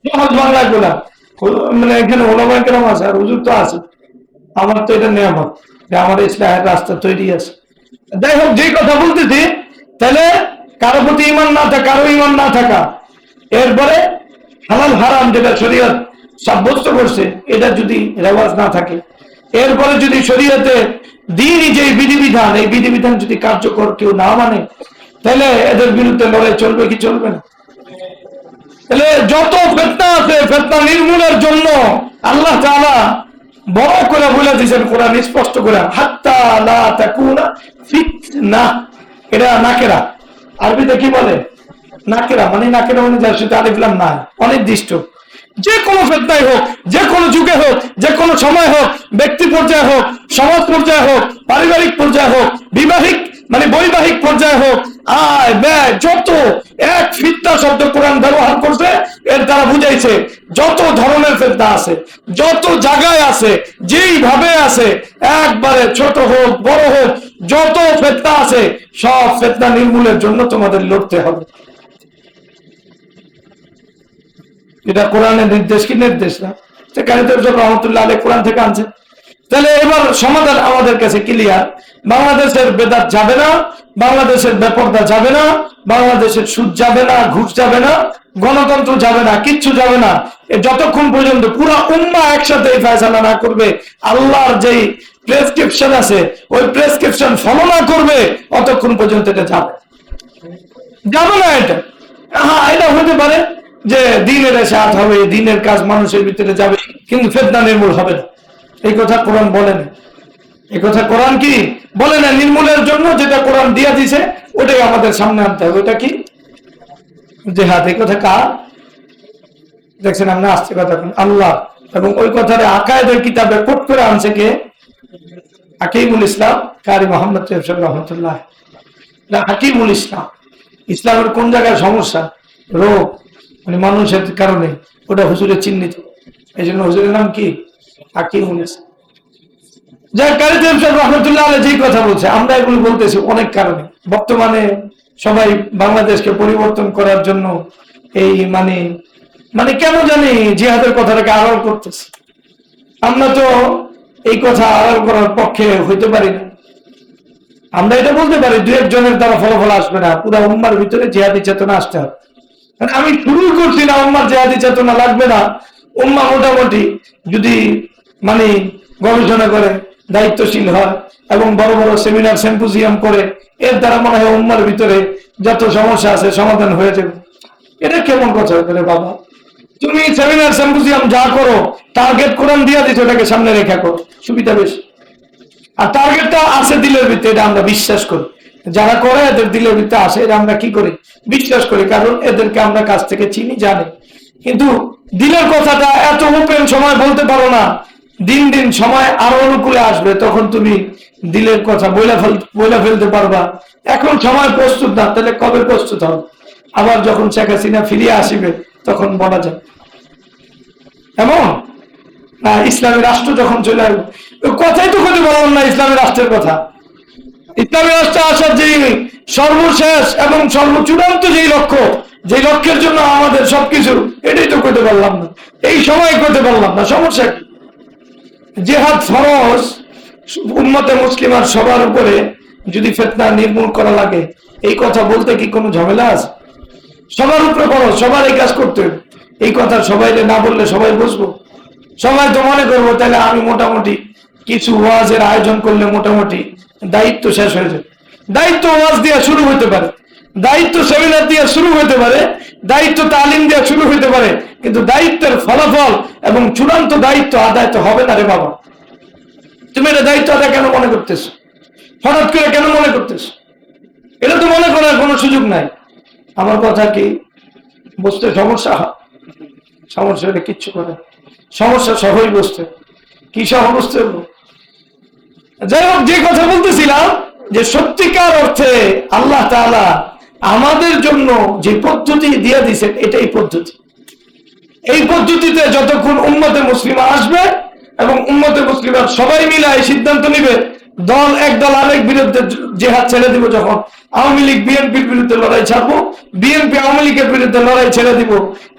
সহজ বাংলা গুলা, মানে এখানে ওলামায়ে কেরাম আছে আর হুজুর তো আছে, আমার তো এটা নিয়ামত যে আমার ইসলামের রাস্তা তৈরি আছে। যাই হোক, যে কথা বলতেছি, তাহলে কারো প্রতি ঈমান না থাকা, কারো ঈমান না থাকা, এরপরে হালাল হারাম যেটা শরীয়ত সাব্যস্ত করছে এটা যদি রেওয়াজ না থাকে, এরপরে যদি শরীয়তে দ্বীনি যে বিধিবিধান, এই বিধিবিধান যদি কার্যকর কেউ না মানে, তাহলে এদের বিরুদ্ধে লড়াই চলবে কি চলবে না? তাহলে যত ফিতনা আছে, ফিতনা নির্মূলের জন্য আল্লাহ তাআলা বড় করে বলে দিয়েছেন কোরআন স্পষ্ট করে, হাত্তা লা তাকুনা ফিতনা। এটা নাকেরা, আরবিতে কি বলে? নাকেরা, মানে নাকেরা মানে যার সাথে আলিফ লাম না, অনির্দিষ্ট। যে কোনো ফিতনাই হোক, যে কোনো যুগে হোক, যে কোনো সময় হোক, ব্যক্তি পর্যায়ে হোক, সমাজ পর্যায়ে হোক, পারিবারিক পর্যায়ে হোক, বিবাহিক মানে বৈবাহিক পর্যায়ে হোক, আয় ব্যয় যত, এক ফিতনা শব্দ কোরআন ব্যবহার করছে, এর দ্বারা বুঝাইছে যত ধরনের ফিতনা আছে, যত জায়গায় আছে, যেইভাবে আছে, একবারে ছোট হোক বড় হোক, যত ফিতনা আছে সব ফিতনা নির্মূলের জন্য তোমাদের লড়তে হবে। এটা কোরআনের নির্দেশ কি নির্দেশ না? কাজী সাহেব রহমতুল্লাহ আলাইহি কোরআন থেকে আনছে। তাহলে এবার সমাধান আমাদের কাছে ক্লিয়ার, বাংলাদেশের বেদাত যাবে না, বাংলাদেশের বেপরদা যাবে না, বাংলাদেশের সুদ যাবে না, ঘুষ যাবে না, গণতন্ত্র যাবে না, কিচ্ছু যাবে না, যতক্ষণ পর্যন্ত পুরো উম্মাহ একসাথে এই ফয়সালা না করবে, আল্লাহর যেই প্রেসক্রিপশন আছে ওই প্রেসক্রিপশন ফলো না করবে, অতক্ষণ পর্যন্ত এটা যাবে না। এটা হ্যাঁ, এটা হতে পারে যে দ্বীনের ইশাআত হবে, দ্বীনের কাজ মানুষের ভিতরে যাবে, কিন্তু ফিতনা নির্মূল হবে না। এই কথা কোরআন বলে না, এই কথা কোরআন কি বলে না। নির্মূলের জন্য যেটা কোরআন দিয়ে দিছে ওটাই আমাদের সামনে আনতে হবে। ওটা কি? জিহাদ। এই কথা কার? দেখছেন আমরা আসছে কথা আল্লাহ, এবং ওই কথাটা আকায়েদের কিতাবে কোট করে আনছে কে? হাকিমুল ইসলাম কারি মোহাম্মদ রহমতুল্লাহ। হাকিমুল ইসলাম, ইসলামের কোন জায়গায় সমস্যা, রোগ, মানে মানুষের কারণে, ওটা হুজুরের চিহ্নিত। এই জন্য হুজুরের নাম কি? হাকিমুল ইসলাম। যা কারি সাহেব রহমতুল্লাহ আলাইহি যে কথা বলছে, আমরা এগুলো বলতেছি অনেক কারণে। বর্তমানে সবাই বাংলাদেশকে পরিবর্তন করার জন্য এই মানে কেন জানি জিহাদের কথাটাকে আড়াল করতেছে। আমরা তো এই কথা আড়াল করার পক্ষে হইতে পারি না। আমরা এটা বলতে পারি দু একজনের দ্বারা ফলাফল আসবে না, পুরো উম্মার ভিতরে জিহাদি চেতনা আসতে হবে। আমি শুরু করছি না উম্মার জিহাদি চেতনা লাগবে না, উম্মাহ মোটামুটি যদি মানে গবেষণা করে, দায়িত্বশীল হয় এবং বড় বড় সেমিনার সিম্পোজিয়াম করে, এর দ্বারা মনে হয় উম্মার ভিতরে যত সমস্যা আছে সমাধান হয়ে যাবে। এটা কেমন কথা করে বাবা? তুমি সেমিনার সিম্পোজিয়াম যা করো, টার্গেট কোরআন দিয়ে দিচ্ছ, ওটাকে সামনে রেখা করো, সুবিধা বেশি। আর টার্গেটটা আছে দিলের ভিতরে, এটা আমরা বিশ্বাস করি। যারা করে এদের দিলের ভিতরে আসে, এটা আমরা কি করি? বিশ্বাস করি, কারণ এদেরকে আমরা কাছ থেকে চিনি, জানি। কিন্তু দিলের কথাটা এত ওপেন সময় বলতে পারো না। দিন দিন সময় আরো অনুকূলে আসবে, তখন তুমি দিলের কথা বইলা ফেলতে পারবা। এখন সময় প্রস্তুত না, তাহলে কবে প্রস্তুত হবে? আবার যখন শেখ হাসিনা ফিরিয়ে আসবে তখন বলা যাবে। এমন না, ইসলামী রাষ্ট্র যখন চলে আসবে, কথাই তো কথা বললাম না ইসলামী রাষ্ট্রের কথা। ইসলামী রাষ্ট্রে আসার যে সর্বশেষ এবং সর্বচূড়ান্ত যেই লক্ষ্য, যে লক্ষ্যের জন্য আমাদের সবকিছু, এটাই তো করতে পারলাম না, এই সময় করতে পারলাম না। সমস্যা কি? জিহাদ ফরজ, উম্মতে মুসলিমার সবার উপরে যদি ফিতনা নির্মূল করা লাগে, এই কথা বলতে কি কোনো ঝামেলা আছে? সবার উপরে খরচ, সবার এই কাজ করতে হবে। এই কথা সবাই না বললে সবাই বুঝবো, সবাই তো মনে করবো তাহলে আমি মোটামুটি কিছু ওয়াজের আয়োজন করলে মোটামুটি দায়িত্ব শেষ হয়ে যাবে। দায়িত্ব ওয়াজ দিয়ে শুরু হতে পারে, দায়িত্ব সেমিনার দিয়ে শুরু হতে পারে, দায়িত্ব তালিম দিয়ে শুরু হতে পারে, কিন্তু দায়িত্বের ফলাফল এবং চূড়ান্ত দায়িত্ব আদায় তো হবে না রে বাবা। তুমি এটা দায়িত্ব আদায় কেন মনে করতেছো? হঠাৎ করে কেন মনে করতেছো? এটা তো মনে করার কোনো সুযোগ নাই। আমার কথা কি বুঝতে সমস্যা? সমস্যা হলে কিচ্ছু করে, সমস্যা সহই বুঝতে, কি সহ বুঝতে হলো? যাই হোক, যে কথা বলতেছিলাম যে সত্যিকার অর্থে আল্লাহ তাআলা আমাদের জন্য যে পদ্ধতি দিয়ে দিয়েছেন এটাই পদ্ধতি। এই পদ্ধতিতে যতক্ষণ উম্মতে মুসলিমা আসবে এবং উম্মতে মুসলিমা সবাই মিলে এই সিদ্ধান্ত নিবে, দল এক দল আরেক বিরুদ্ধে জেহাদ ছেড়ে দিব, যখন আওয়ামী লীগ বিএনপির বিরুদ্ধে লড়াই ছাড়বো, বিএনপি আওয়ামী লীগের বিরুদ্ধে লড়াই ছেড়ে দিব,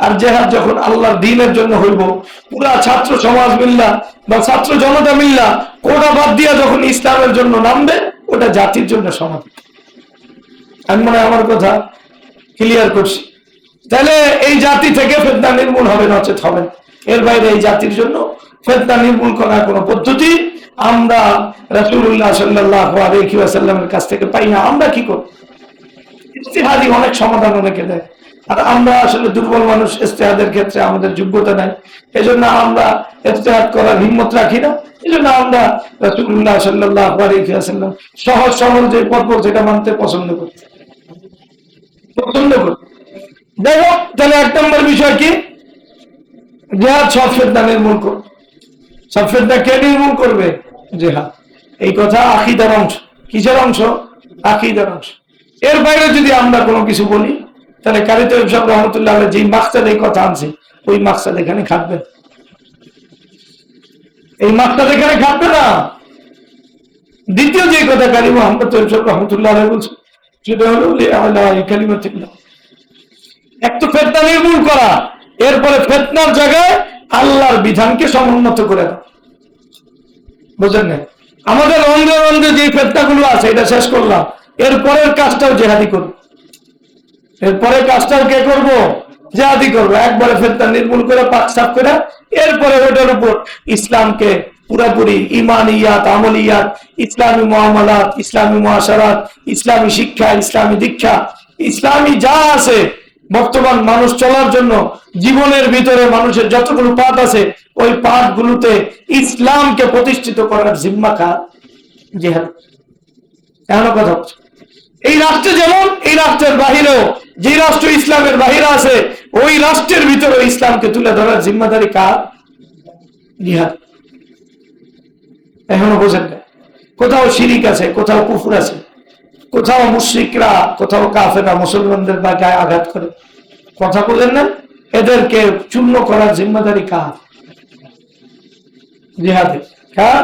আর জেহাদ যখন আল্লাহর দ্বীনের জন্য হইব, পুরা ছাত্র সমাজ মিল্লা বা ছাত্র জনতা মিল্লা কোটা বাদ দিয়া যখন ইসলামের জন্য নামবে, ওটা জাতির জন্য সমাধান। আমি মনে হয় আমার কথা ক্লিয়ার করছি। তাহলে এই জাতি থেকে ফিতনা নির্মূল হবে, নচেত হবে না। এর বাইরে এই জাতির জন্য ফিতনা নির্মূল করার কোন পদ্ধতি আমরা রাসূলুল্লাহ সাল্লাল্লাহু আলাইহি ওয়াসাল্লামের কাছ থেকে পাই না। আমরা কি করি? ইজতিহাদি অনেক সমাধান অনেকে দেয়, আর আমরা আসলে দুর্বল মানুষ, ইজতিহাদের ক্ষেত্রে আমাদের যোগ্যতা নাই, এজন্য আমরা ইজতিহাদ করার হিম্মত রাখি না। এজন্য আমরা রাসূলুল্লাহ সাল্লাল্লাহু আলাইহি ওয়াসাল্লাম সহজ সরল যে পথ সেটা মানতে পছন্দ করি। যাই হোক, তাহলে এক নম্বর বিষয় কি? জিহাদ সব ফিতনা নির্মূল করবে। সব ফিতনা কে নির্মূল করবে? জিহাদ। এই কথা আকীদার অংশ। কিসের অংশ? আকীদার অংশ। এর বাইরে যদি আমরা কোনো কিছু বলি, তাহলে কারি তৈয়ব সাহেব রহমতুল্লাহ আলাইহি যে মাকসাদ এই কথা আনছে, ওই মাকসাদ এখানে খাটবে, এই মাকসাদ এখানে খাটবে না। দ্বিতীয় যে কথা কারি মোহাম্মদ তৈয়ব সাহেব রহমতুল্লাহ আলাইহি বলছে, সেটা হলো কালিমাতুল্লাহ। এক তো ফিতনা নির্মূল করা, এরপরে ফিতনার জায়গায় আল্লাহর বিধানকে সমুন্নত করে দাও। বুঝলেন না? আমাদের রন্ধে রন্ধে যে ফিতনা গুলো আছে এটা শেষ করলাম, এরপরের কাজটাও জিহাদি করবো। এরপরের কাজটাও কে করবো? জিহাদি করবো। একবারে ফিতনা নির্মূল করে পাক সাফ করে, এরপরে ওটার উপর ইসলামকে পুরাপুরি ইমানিয়াত, আমলিয়াত, ইসলামী মুআমালাত, ইসলামী মুআশারাত, ইসলামী শিক্ষা, ইসলামী দীক্ষা, ইসলামী যা আছে বর্তমান মানুষ চলার জন্য, জীবনের ভিতরে মানুষের যতগুলো পাঠ আছে, ওই পাঠগুলোতে ইসলামকে প্রতিষ্ঠিত করার জিম্মা কার? জিহাদ। এমন কথা হচ্ছে এই রাষ্ট্রে যেমন, এই রাষ্ট্রের বাহিরেও যে রাষ্ট্র ইসলামের বাহিরে আছে, ওই রাষ্ট্রের ভিতরে ইসলামকে তুলে ধরার জিম্মাদারি কার? জিহাদ। এখনো বোঝেন না? কোথাও শিরিক আছে, কোথাও কুফর আছে, কোথাও মুশরিকরা, কোথাও কাফেররা মুসলমানদের গায়ে আঘাত করে। কথা বলেন না? এদেরকে চূর্ণ করার জিম্মাদারি কার? জিহাদের। কার?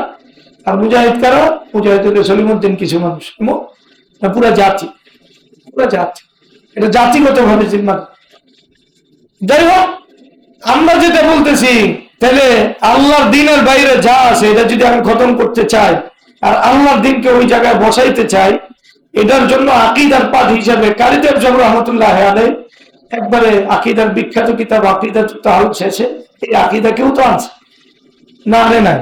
আর মুজাহিদ কারা? মুজাহিদুল সলিমউদ্দিন কিছু মানুষ, পুরা জাতি, পুরা জাতি। এটা জাতিগত ভাবে জিম্মা। যাই হোক, আমরা যেটা বলতেছি, তাহলে আল্লাহর দ্বীনের বাইরে যা আছে এটা যদি আমি খতম করতে চাই আর আল্লাহর দ্বীনকে ওই জায়গায় বসাইতে চাই, এটার জন্য আকীদার পাঠ হিসাবে কারি তৈয়ব সাহেব রহমতুল্লাহ আলাইহি একবারে আকীদার বিখ্যাত কিতাব আকীদাতুত তাহাউদ শেষে এই আকীদাকেও তো আনছে না? আনে নাই?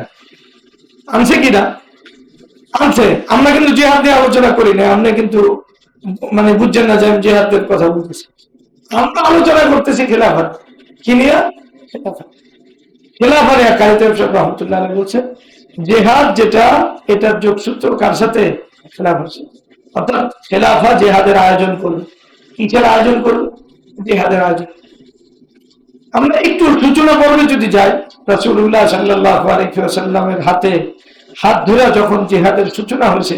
আনছে কিনা? আনছে। আমরা কিন্তু জিহাদ নিয়ে আলোচনা করি না, আমরা কিন্তু মানে বুঝছেন না যে আমি জিহাদের কথা বলতেছি। আমরা আলোচনা করতেছি খেলাফত। কি নিয়ে? খেলাফত। কারি তৈয়ব সাহেব রহমতুল্লাহ আলাইহি বলছে জিহাদ যেটা, এটার যোগসূত্র কার সাথে? খেলাফত। অর্থাৎ খেলাফা জিহাদের আয়োজন করবে। কিসের আয়োজন করবে? জিহাদের আয়োজন। আমরা একটু সূচনা পর্বে যদি যাই, রাসূলুল্লাহ সাল্লাল্লাহু আলাইহি ওয়াসাল্লামের হাতে হাত ধরে যখন জিহাদের সূচনা হয়েছে,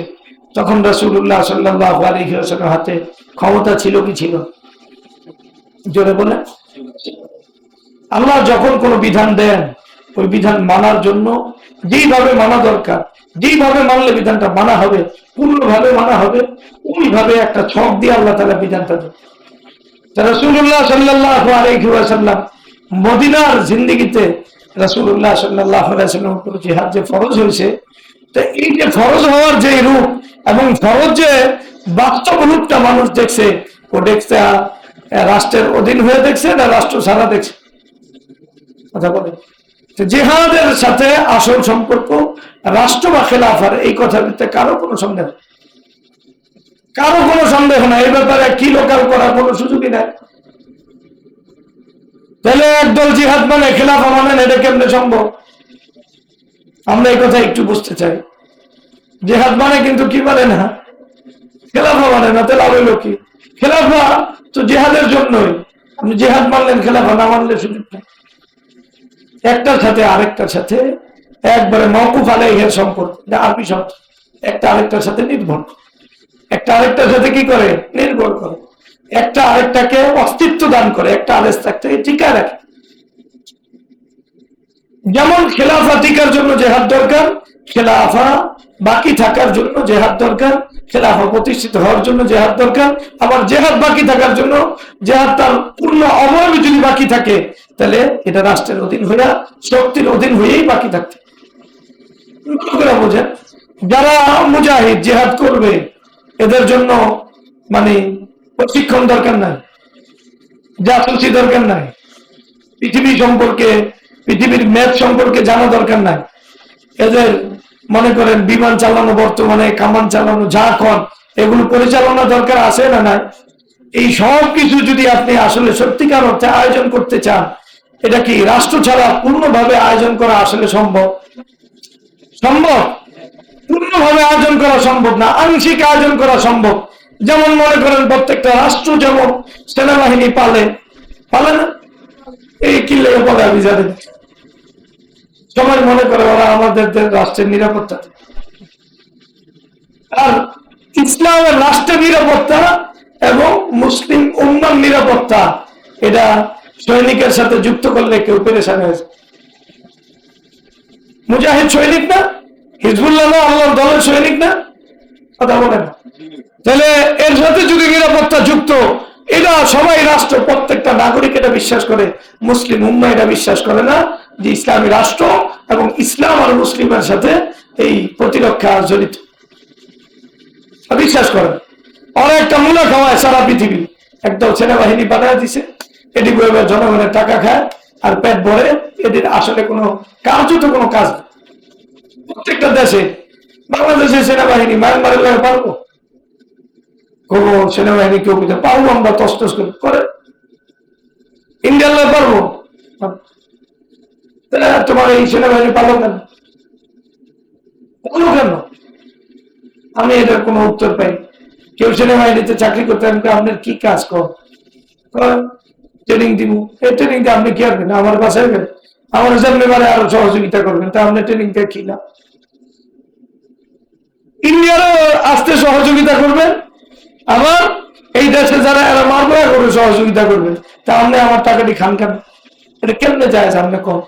তখন রাসূলুল্লাহ সাল্লাল্লাহু আলাইহি ওয়াসাল্লামের হাতে ক্ষমতা ছিল কি ছিল? জোরে বলে। আল্লাহ যখন কোনো বিধান দেন, ওই বিধান মানার জন্য যেইভাবে মানা দরকার, যেইভাবে মানলে বিধানটা মানা হবে, পূর্ণভাবে মানা হবে, ওইভাবে একটা ছক দিয়ে আল্লাহ তাআলা বিধানটা দেন। রাসূলুল্লাহ সাল্লাল্লাহু আলাইহি ওয়াসাল্লাম মদিনার জিন্দেগিতে রাসূলুল্লাহ সাল্লাল্লাহু আলাইহি ওয়াসাল্লামের উপর জিহাদ যে ফরজ হয়েছে, তো এই যে ফরজ হওয়ার যে রূপ এবং ফরজ যে বাস্তব রূপটা মানুষ দেখছে, ও দেখছে রাষ্ট্রের অধীন হয়ে দেখছে না রাষ্ট্র ছাড়া দেখছে? কথা বলে। জিহাদের সাথে আসল সম্পর্ক রাষ্ট্র বা খেলাফার, এই কথার ভিতরে কারো কোনো সন্দেহ, কারো কোনো সন্দেহ নাই। এই ব্যাপারে কি লোকাল করার কোনো সুযোগই নাই। তাহলে একদল জিহাদ মানে খেলাফা মানেন, এটা কেমনে সম্ভব? আমরা এই কথা একটু বুঝতে চাই। জিহাদ মানে কিন্তু কি মানে না, খেলাফা মানে না। তাহলে হইল কি? খেলাফা তো জিহাদের জন্যই। আপনি জিহাদ মানলেন, খেলাফা না মানলে সুযোগ নেই। একটার সাথে আরেকটার সাথে একবারে মওকুফ আলাইহির সম্পর্ক, আরবি শব্দ। একটা আরেকটার সাথে নির্ভর, একটা আরেকটার সাথে কি করে? নির্ভর করে। একটা আরেকটাকে অস্তিত্ব দান করে, একটা আরেকটাকে টিকা রাখে। যেমন খেলাফা টিকার জন্য জেহাদ দরকার, খেলাফা বাকি থাকার জন্য জেহাদ দরকার, খেলাফা প্রতিষ্ঠিত হওয়ার জন্য জেহাদ দরকার। আবার জেহাদ বাকি থাকার জন্য, জেহাদ তার পূর্ণ অবয়বে যদি বাকি থাকে, তাহলে এটা রাষ্ট্রের অধীন হইয়া, শক্তির অধীন হয়েই বাকি থাকতে। বোঝেন, যারা মুজাহিদ জেহাদ করবে, এদের জন্য মানে প্রশিক্ষণ দরকার নাই, জাসুসি দরকার নাই, পৃথিবী সম্পর্কে, পৃথিবীর ম্যাপ সম্পর্কে জানা দরকার নাই। এদের মনে করেন বিমান চালানো, বর্তমানে কামান চালানো, যা কর, এগুলো পরিচালনা দরকার আছে না নাই? এই সব কিছু যদি আপনি আসলে সত্যিকার অর্থে আয়োজন করতে চান, এটা কি রাষ্ট্র ছাড়া পূর্ণভাবে আয়োজন করা আসলে সম্ভব? সম্ভব? পূর্ণভাবে আয়োজন করা সম্ভব না, আংশিক আয়োজন করা সম্ভব। যেমন মনে করেন প্রত্যেকটা রাষ্ট্র যেমন সেনাবাহিনী পালে না, এই কি লেগে বলে আমি জানি, সবাই মনে করে ওরা আমাদের রাষ্ট্রের নিরাপত্তা। আর ইসলামের রাষ্ট্রের নিরাপত্তা এবং মুসলিম উম্মার নিরাপত্তা, এটা সৈনিকের সাথে যুক্ত করলে কেউ পেরেশান হয়েছে। মুজাহিদ সৈনিক না? হিজবুল্লাহ না আল্লাহর দলের সৈনিক না? কথা বলে না। তাহলে এর সাথে যদি নিরাপত্তা যুক্ত, এটা সবাই রাষ্ট্র, প্রত্যেকটা নাগরিক এটা বিশ্বাস করে। মুসলিম উম্মাহ এটা বিশ্বাস করে না যে ইসলামী রাষ্ট্র এবং ইসলাম আর মুসলিমের সাথে এই প্রতিরক্ষা জড়িত, বিশ্বাস করে। ওরা একটা মূলা খাওয়ায় সারা পৃথিবী, একদল সেনাবাহিনী বানায় দিছে, এটি জনগণের টাকা খায় আর পেট ভরে। এদের আসলে কোনো কার্যত কোনো কাজ নেই। প্রত্যেকটা দেশে, বাংলাদেশের সেনাবাহিনী মায়ানমারের লাগে পারবো? কোনো সেনাবাহিনী কেউ পারবো আমরা তস্তস করে? ইন্ডিয়ার লাগে পারবো? তোমার এই সেনাবাহিনী পারলো কেন? কেন? আমি এটার কোনো উত্তর পাই। কেউ সেনাবাহিনীতে চাকরি করতে, আপনার কি কাজ করেন? ট্রেনিং দিব। এই ট্রেনিং দিয়ে আপনি কি আসবেন? আমার বাসায় আমার সামনে আরো সহযোগিতা করবেন, তা আপনার ট্রেনিং দিয়ে কি না? ইন্ডিয়ারও আসতে সহযোগিতা করবেন, আবার এই দেশে যারা এরা মারবে করে সহযোগিতা করবেন, তা আপনি আমার টাকাটি খান কেন? এটা কেমনে যায় আপনি কম?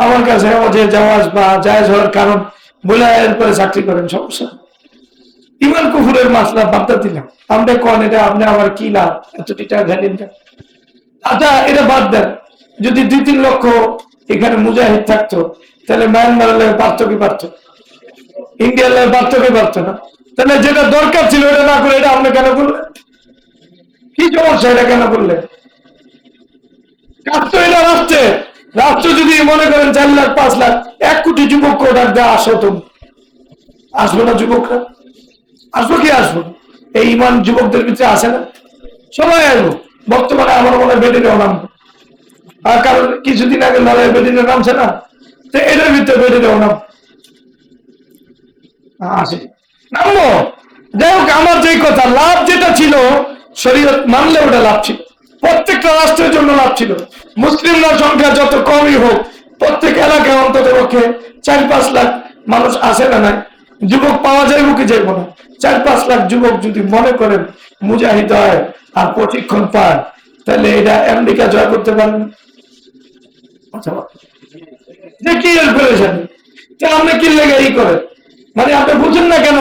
আমার কাছে যে জাওয়াজ বা জায়েজ হওয়ার কারণ বলে এরপরে চাকরি করেন, সমস্যা। ইমান কুফুরের মাসলা বার্তা দিলাম, আমরা কন এটা আপনি আমার কি লাভ এতটি টাকা ভ্যালিন? আচ্ছা এটা বাদ দেন, যদি 2-3 লক্ষ এখানে মুজাহিদ থাকতো, তাহলে মায়ানমারের লাগে পারত কি পারত? ইন্ডিয়ার লাগে পারত কি পারত না? তাহলে যেটা দরকার ছিল এটা না করে এটা আপনি কেন করলেন? কি সমস্যা এটা কেন করলেন? কাজ তো এটা রাষ্ট্রে। রাষ্ট্র যদি মনে করেন 4 লাখ 5 লাখ 1 কোটি যুবক ডাক দেয়, আসো তুমি, আসবো না যুবকরা? আসবো কি আসবো? এই ইমান যুবকদের ভিতরে আসে না? সবাই আসবো। বর্তমানে আমার মনে হয় বেডিনেও নামবো, আর কারণ কিছুদিন আগে লড়াই বেডিনে নামছে না, তো এদের ভিতরে বেডিনেও নাম আসে, নামবো। যাই হোক, আমার যে কথা, লাভ যেটা ছিল শরীয়ত মানলে ওটা লাভ ছিল, প্রত্যেকটা রাষ্ট্রের জন্য লাভ ছিল। মুসলিমরা সংখ্যা যত কমই হোক, প্রত্যেক এলাকায় অন্তত পক্ষে 4-5 লাখ মানুষ আসে না নাই? যুবক পাওয়া যাইব কি যাইব না? 4-5 লাখ যুবক যদি মনে করেন মুজাহিদ হয় আর প্রশিক্ষণ পায়, তাহলে এটা আমেরিকা জয় করতে পারবেন? কি এর পেরেশানি? আপনি কি লেগে এই করেন? মানে আপনি বুঝেন না কেন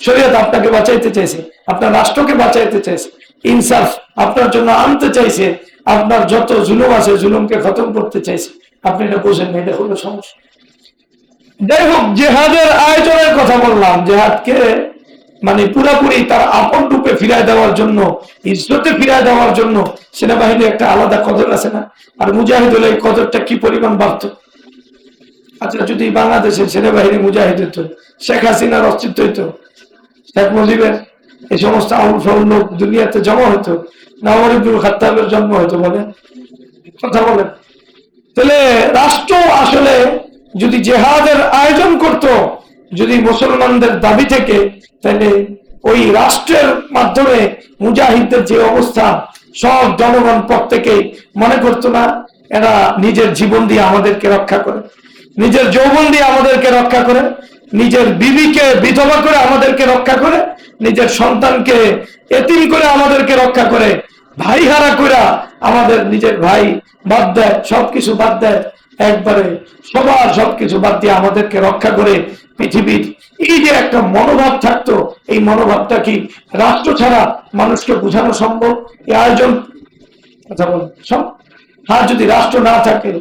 শরীয়ত আপনাকে বাঁচাইতে চাইছে, আপনার রাষ্ট্রকে বাঁচাইতে চাইছে, ইনসাফ আপনার জন্য আনতে চাইছে, আপনার যত জুলুম আছে জুলুমকে খতম করতে চাইছে। আপনি এটা বুঝেন না, এটা হলো সমস্যা। যাই হোক, জেহাদের আয়োজনের কথা বললাম। জেহাদকে মানে পুরাপুরি তার আপন রূপে ফিরায় দেওয়ার জন্য, ইজ্জতে ফিরায় দেওয়ার জন্য সেনাবাহিনীর একটা আলাদা কদর আছে না? আর মুজাহিদ হলে এই কদরটা কি পরিমাণ বাড়ত। আচ্ছা, যদি বাংলাদেশের সেনাবাহিনী মুজাহিদ হতো, শেখ হাসিনার অস্তিত্ব হইতো, শেখ মুজিবের এই সমস্ত আউল ফাউল লোক দুনিয়াতে জমা হতো, না ওমর ইবনুল খাত্তাবের জন্ম হতো? বলেন, কথা বলেন। তাহলে রাষ্ট্র আসলে যদি জেহাদের আয়োজন করত, যদি মুসলমানদের দাবি থেকে, তাহলে ওই রাষ্ট্রের মাধ্যমে মুজাহিদদের যে অবস্থা, সব জনগণ প্রত্যেকেই মনে করতো না এরা নিজের জীবন দিয়ে আমাদেরকে রক্ষা করে, নিজের যৌবন দিয়ে আমাদেরকে রক্ষা করে, নিজের বিবিকে বিধবা করে আমাদেরকে রক্ষা করে, নিজের সন্তানকে এতিম করে আমাদেরকে রক্ষা করে, ভাই হারা করে আমাদের নিজের ভাই বাদ দেয়, সবকিছু বাদ দেয়, একবারে সবার সবকিছু বাদ দিয়ে আমাদেরকে রক্ষা করে পৃথিবীর। এই যে একটা মনোভাব থাকতো, এই মনোভাবটা কি রাষ্ট্র ছাড়া মানুষকে বোঝানো সম্ভব? এই আয়োজন, কথা বল সব। আর যদি রাষ্ট্র না থাকে,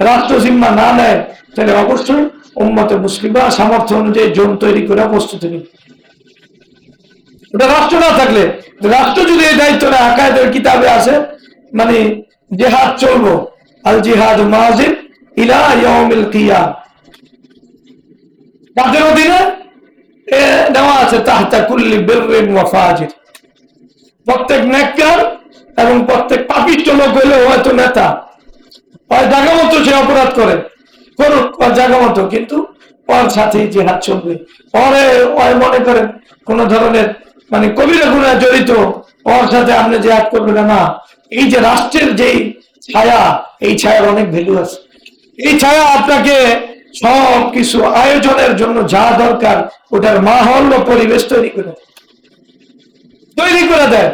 রাষ্ট্র জিম্মা না নেয়, তাহলে অবশ্যই উম্মতে মুসলিমা সামর্থ্য অনুযায়ী জোন তৈরি করে প্রস্তুতি নিবে। ওটা রাষ্ট্র না থাকলে, রাষ্ট্র যদি এই দায়িত্ব নেয়, আকায়েদের কিতাবে আছে, মানে জিহাদ চলবো, আল জিহাদ মাজিদ ইলা ইয়াউমিল কিয়াম, তাদের অধীনে দেওয়া আছে তাহতা কুল্লি বিররিন ওয়া ফাজির, প্রত্যেক নেককার এবং প্রত্যেক পাপিষ্ঠ লোক হইলে হয়তো নেতা, হয় জায়গা মতো সে অপরাধ করে, করুক জায়গা মতো, কিন্তু ওর সাথে জিহাদ চলবে। পরে ওই মনে করেন কোন ধরনের মানে কবিরা গুনাহ জড়িত, ওর সাথে আপনি জিহাদ করবেন না। এই যে রাষ্ট্রের যে ছায়া, এই ছায়ার অনেক ভ্যালু আছে। এই ছায়া আপনাকে সব কিছু আয়োজনের জন্য যা দরকার ওটার মাহল ও পরিবেশ তৈরি করে দেয়।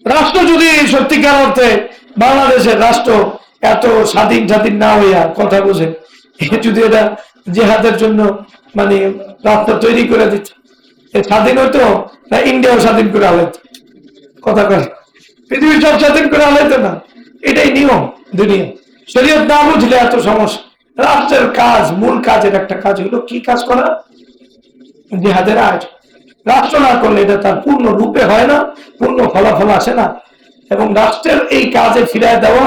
রাষ্ট্র যদি সত্যিকার অর্থে বাংলাদেশের রাষ্ট্র এত স্বাধীন না হইয়া, কথা বুঝে, যদি এটা জেহাদের জন্য মানে রাস্তা তৈরি করে দিচ্ছে, স্বাধীন হইতো না ইন্ডিয়াও স্বাধীন করে আলাইতো? কথা কয়, পৃথিবী সব স্বাধীন করে আলাইতো না? এটাই নিয়ম দুনিয়া। শরীয়ত না বুঝলে এত সমস্যা। রাষ্ট্রের কাজ, মূল কাজের একটা কাজ হলো কি কাজ করা? জিহাদের আয়োজন। রাষ্ট্র না করলে এটা তার পূর্ণ রূপে হয় না, পূর্ণ ফলাফল আসে না। এবং রাষ্ট্রের এই কাজে ফিরায় দেওয়া,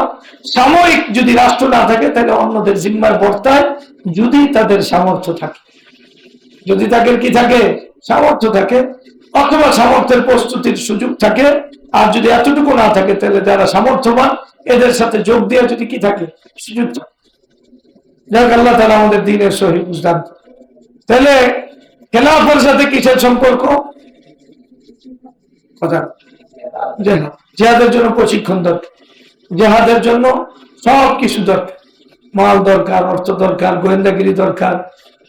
সাময়িক যদি রাষ্ট্র না থাকে তাহলে অন্যদের জিম্মায় বর্তায়, যদি তাদের সামর্থ্য থাকে, যদি তাদের কি থাকে, সামর্থ্য থাকে, অথবা সামর্থ্যের প্রস্তুতির সুযোগ থাকে। আর যদি এতটুকু না থাকে, তাহলে যারা সামর্থ্যবান এদের সাথে যোগ দিয়ে যদি কি থাকে, সুযোগ থাকে। যাক, আল্লাহ তাআলা আমাদের দ্বীনের সহি বুঝদান। তাহলে খেলাফের সাথে কিসের সম্পর্ক? কথা, জিহাদের জন্য প্রশিক্ষণ দরকার, জিহাদের জন্য সব কিছু দরকার, মাল দরকার, অর্থ দরকার, গোয়েন্দাগিরি দরকার,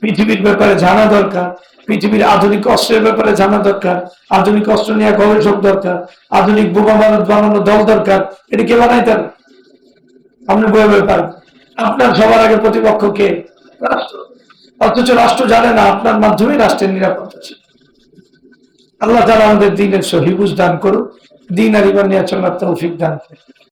পৃথিবীর ব্যাপারে জানা দরকার, পৃথিবীর আধুনিক অস্ত্রের ব্যাপারে জানা দরকার, আধুনিক অস্ত্র নিয়ে গবেষক দরকার, আধুনিক বোমা বারুদ বানানো দল দরকার। এটা কে বানাইতেন? আপনি বয়ে বয়ে পারবেন। আপনার সবার আগে প্রতিপক্ষ কে? রাষ্ট্র। অথচ রাষ্ট্র জানে না আপনার মাধ্যমে রাষ্ট্রের নিরাপত্তা ছিল। আল্লাহ তাআলা আমাদের দ্বীনের সহি বুঝ দান করুন, দ্বীন আর ঈমান নিয়ে চলার তৌফিক দান করুন।